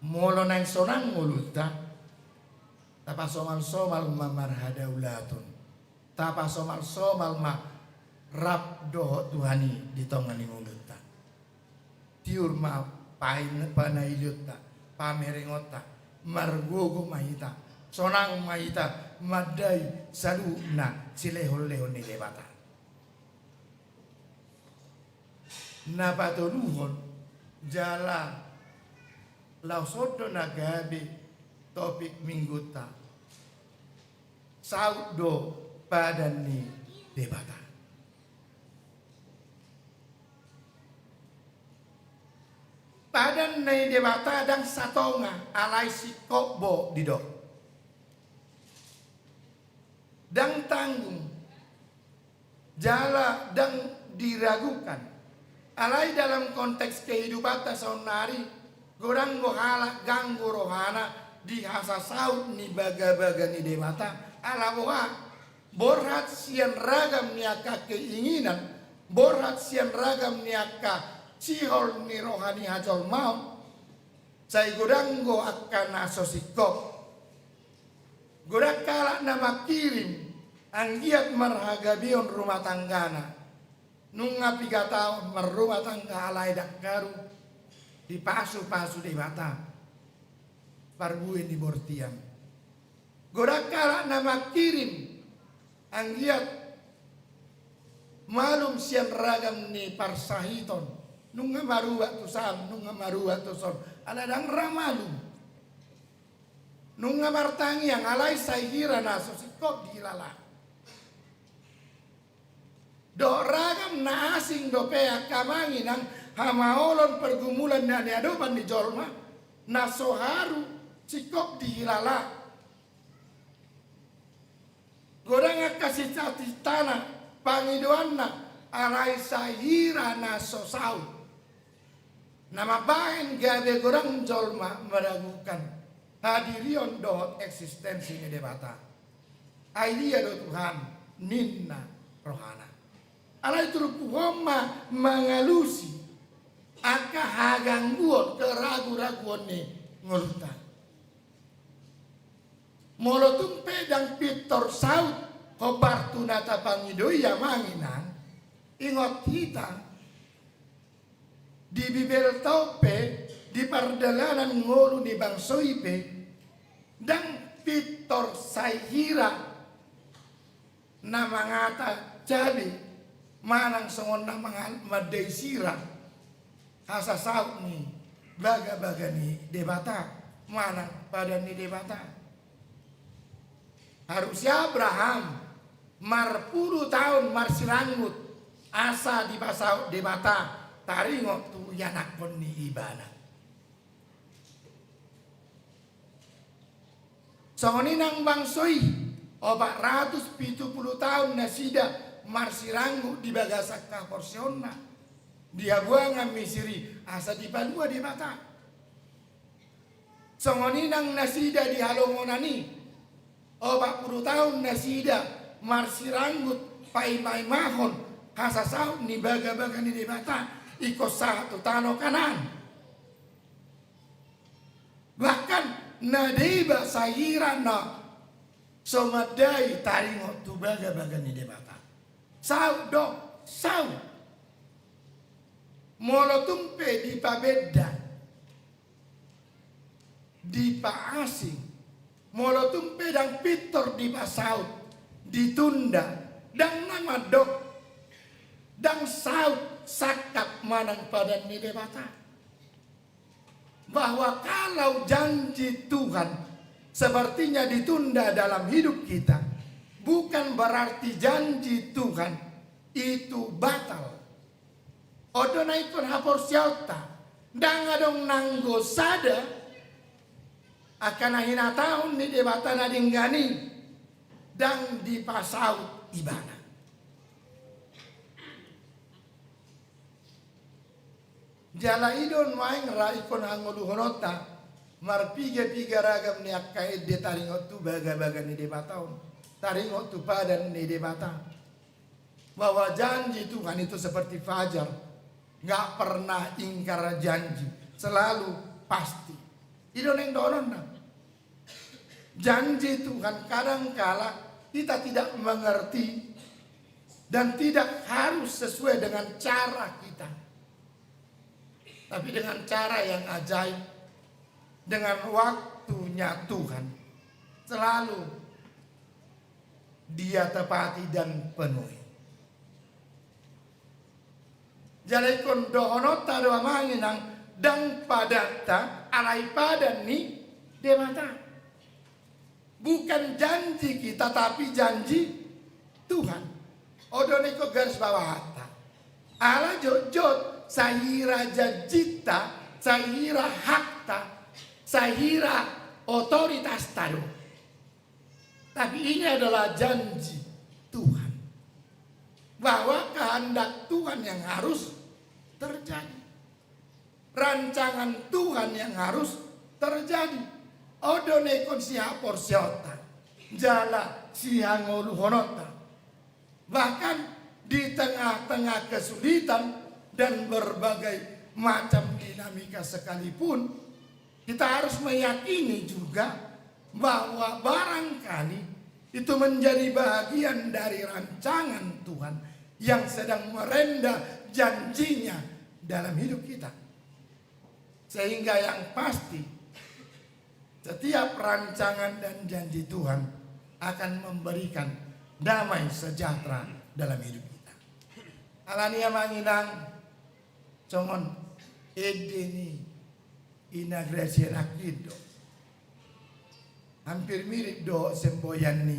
molo nang sonang nguluta tapa somal mamarhadaulatun tapa somal ma rap doho Tuhani di tongani nguluta tiur ma pain panailutta pamerengota margogo mahita sonang mahita madai saluna silehon-lehon ni debata napatuluhon jala lausodo nagabi topik mingguta saudo padani debata. Padan nei debata dan satonga alai si kobo didok. Dan tanggung jala dan diragukan. Alai dalam konteks kehidupan tasonari gorang gohala ganggu rohana di hasa saut ni baga-baga ni debata ala boha borhat sian ragam niaka keinginan borhat sian ragam niaka cihol ni rohani hajol mau saya godanggo akan asosikop godak kalak nama kirim anggiat marhagabion rumah tanggana nunga piga tahun merumah tangga alai dakaru di pasu-pasu debata parbuin di bortiam godak kalak nama kirim anggiat malum sian ragam ni parsahiton nunga marua tu sam nunga marua tu son ala dang ramalum nunga martangi yang alai saihira naso sikop dilala do ragam na asing do pea kamangi nang hamaolon pergumulan na niadopan di jolma naso haru sikop dilala godanga kasih cati tanah pangidoanna alai saihira naso saut nama bahan gabe gorang jolma meragukan hadirion dohot eksistensi ni debata. Aidia do Tuhan ninna rohana. Alai turupu homa mengalusi aka hagangguon keragu-raguon ni nguluta. Molotung pedang pitor saut kobar tunata pangidoya manginang ingot kita di bibel taupe di pardalanan ngolu di bangsoipe dan pitor saihira namangata jadi manang songon namang madai sira hasa saut ni baga-baga ni debata manang pada ni debata harusnya Abraham marpuluh tahun marsirangut asa di pasau debata taringo tu yanak pon ni ibadah. Songoni nang bangsoi 470 tahun nasida marsiranggu di bagasak ka porsionna. Dia buangan misiri asa di padua di mata. Songoni nang nasida di halongonani 40 tahun nasida marsiranggut pai-pai mahon hasa saut ni baga-baga ni di mata. Iko satu tano kanan. Bahkan nadeba sayira na somadai taringo tu baga-baga ni debata. Sau do sau. Molotumpe di pabeda. Di pa asing. Molotumpe dang pitor di pasaut. Ditunda. Dang nama dok. Dang saut. Sakap manang padan ni debata bahwa kalau janji Tuhan sepertinya ditunda dalam hidup kita bukan berarti janji Tuhan itu batal. Odona ikon hapor siauta dang adong nanggo sada akan ahina tahun ni debata nadinggani dang di pasaut ibadah. Jala idon maing raikon angolu honota marpiga-piga ragam ni akkaid de taringot tu baga-baga ni debataon taringot tu padan ni debata bahwa janji Tuhan itu seperti fajar nggak pernah ingkar janji selalu pasti idon yang donon janji Tuhan kadang-kala kita tidak mengerti dan tidak harus sesuai dengan cara kita. Tapi dengan cara yang ajaib, dengan waktunya Tuhan, selalu Dia tepati dan penuhi. Jadi kon dohonota doa manginang dan padata alai padan ni demata. Bukan janji kita tapi janji Tuhan. Odone ko garis bawah hata. Ala jojot sahira janjita, sahira hakta, sahira otoritas tado. Tapi ini adalah janji Tuhan. Bahwa kehendak Tuhan yang harus terjadi. Rancangan Tuhan yang harus terjadi. Odone kon siha porsiota. Jala siha ngolu honota. Bahkan di tengah-tengah kesulitan dan berbagai macam dinamika sekalipun, kita harus meyakini juga bahwa barangkali itu menjadi bagian dari rancangan Tuhan yang sedang merendah janjinya dalam hidup kita. Sehingga yang pasti setiap rancangan dan janji Tuhan akan memberikan damai sejahtera dalam hidup kita. Alania manginang congon edeni inagresi rakido. Hampir mirip do semboyan ni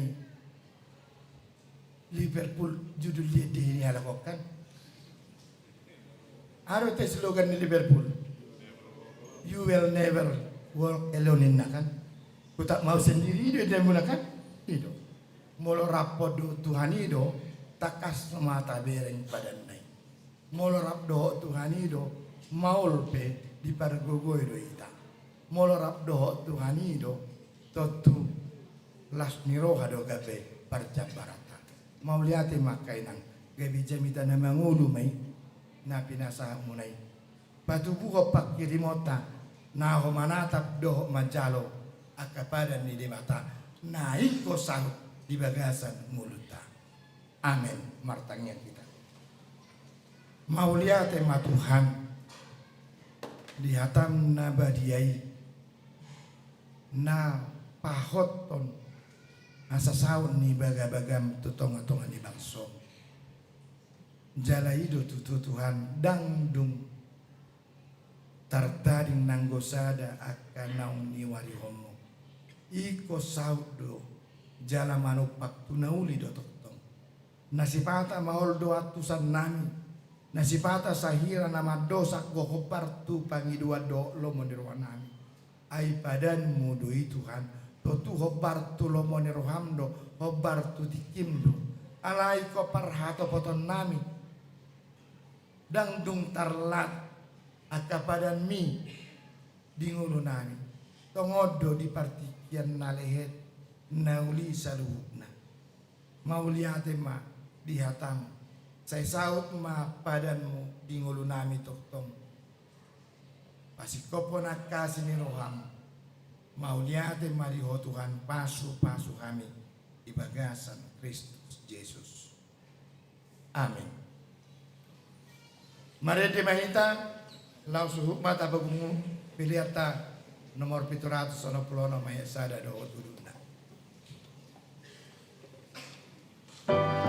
Liverpool judul dia ini alakokan. Aro te slogan ni Liverpool. You will never walk alone in kan. Ku tak mau sendiri dia mulakan. Itu. Molo rapodo Tuhan itu takas mata bereng padanai. Molo rapdo Tuhan itu maul pe di pargogo itu ita. Molo rapdo Tuhan itu totu las niroha do gabe parca barata. Mau lihat makainan gabi jamita na mangulu mai na pinasa munai. Batu buko pak kirimota na homanatap do majalo akapadan ni di mata naik ko sahut di bagasan mulutnya. Amin. Martangnya kita. Mau lihat tema Tuhan di hatam nabadiai na pahoton asa saun ni baga-bagam tutong-tutongan di bangso. Jala ido tutu Tuhan dangdung tartaring nanggosada akan naung ni warihomo. Iko saudo jala manupak tunauli do totong. Nasipata maol do atusan nami. Nasipata sahira nama dosa gohopar tu pangidua do lo monirwa nami. Ai padan mudui Tuhan. Totu hobar tu lo monirohamdo. Hobar tu dikimdo. Alai ko parhato poton nami. Dangdung tarlat. Akapadan mi dingulu nami. Tongodo di partikian nalehet. Nauli saluhukna. Mauliate ma dihatam. Saya saut ma padanmu dingulu nami toktong. Pasikopo nakasi ni roham. Mauliate ma diho Tuhan pasu-pasu kami di bagasan Kristus Yesus. Amin. Mari dimahita lau suhukmat abagungu piliata nomor 760 maya sada do uduna. Oh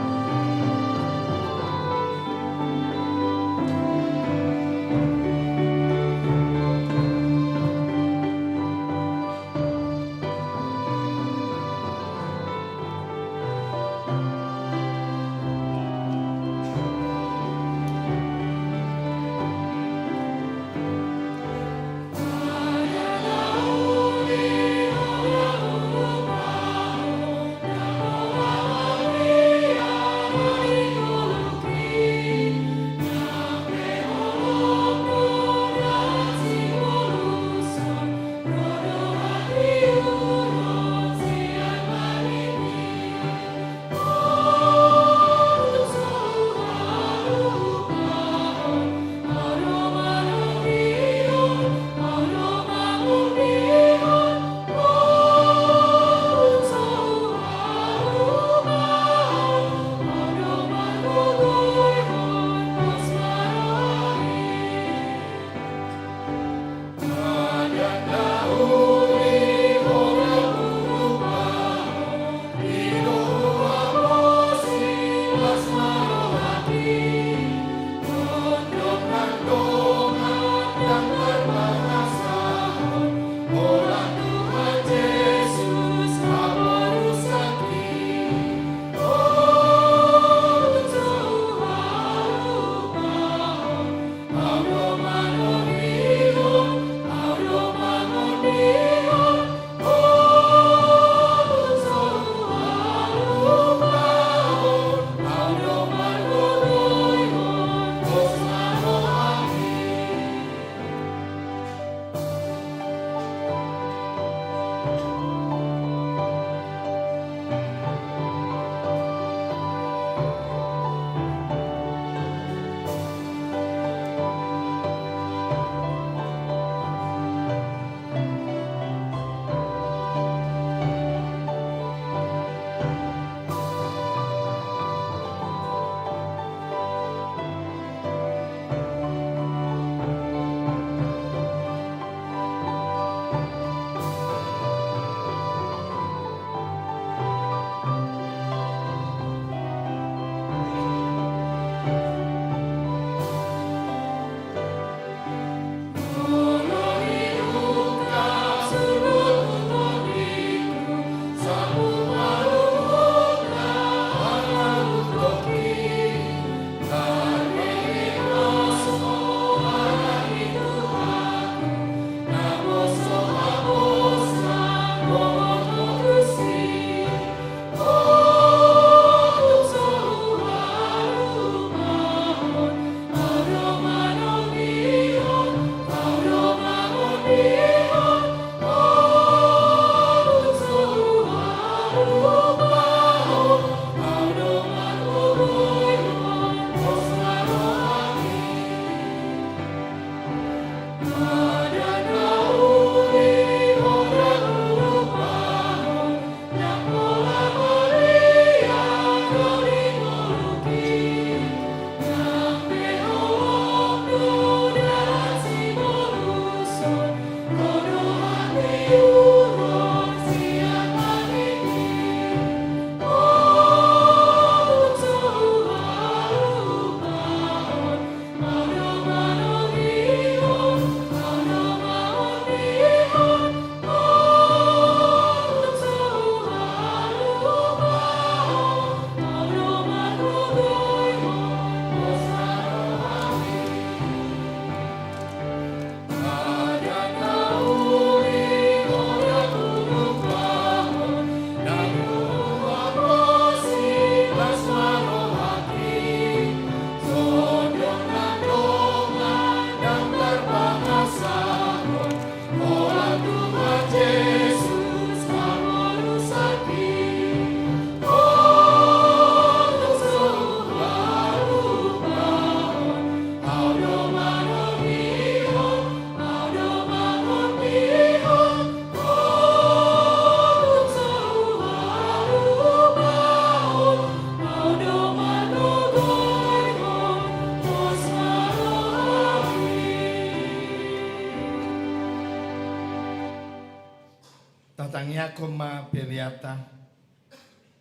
koma peliata.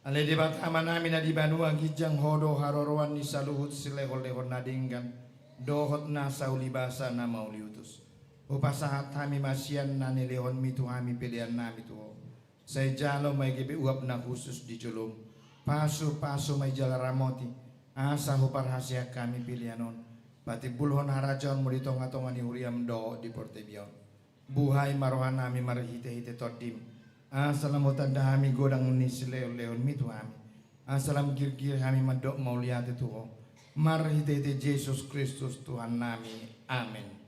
Ale debat amanami na di banua gijang hodo haroroan ni saluhut silehol-lehol nadinggan. Dohot na saulibasa na mauliutus. Upasahat kami masian na nilehon mitu kami pilihan nami tuho. Say jalo may gibi uap na khusus di julum. Paso may jala ramoti. Asa huparhasya kami pilihanon. Pati bulhon harajon mo dito nga tonga ni huriam do di Portebion. Buhay marohan nami marhite-hite todim. Asalamutan dahami godang ni sileo-leon mitu kami. Asalam gir-gir kami madok mauliate tuho. Marhite-hite Jesus Kristus Tuhan nami. Amin.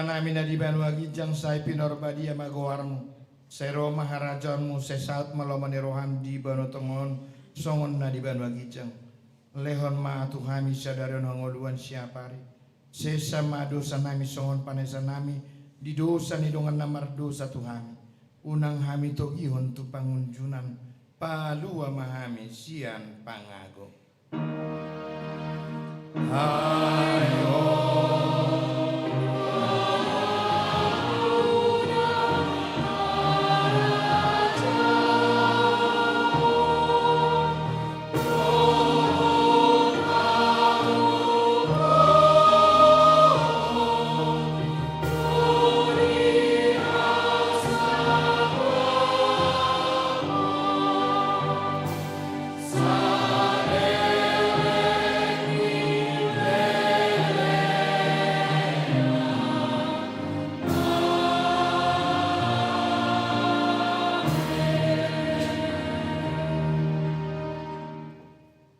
Namin na di banwagi jang say pinorbadia magawarmu sero maharajanmu sesaat malomaniroham di banotongon songon na di banwagi jang lehon ma tuhami sadaron hangoluan siapari sesama dosa nami songon panesa nami di dosa ni dongan namar dosa tuhami unang hami togihon tu pangunjunan palua mahami sian pangago ayo.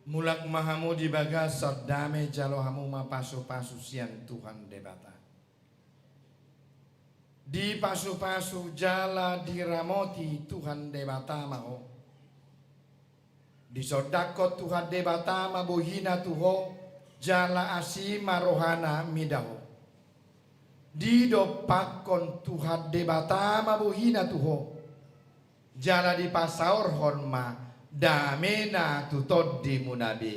Mulak mahamu di bagas sardame jalo hamu mapasu-pasu sian Tuhan debata. Di pasu-pasu jala diramoti Tuhan debata maho. Di sodakot Tuhan debata mabuhina tuho jala asima rohana midaho. Di dopakon Tuhan debata mabuhina tuho jala di pasaur honma damena tutod di munabi.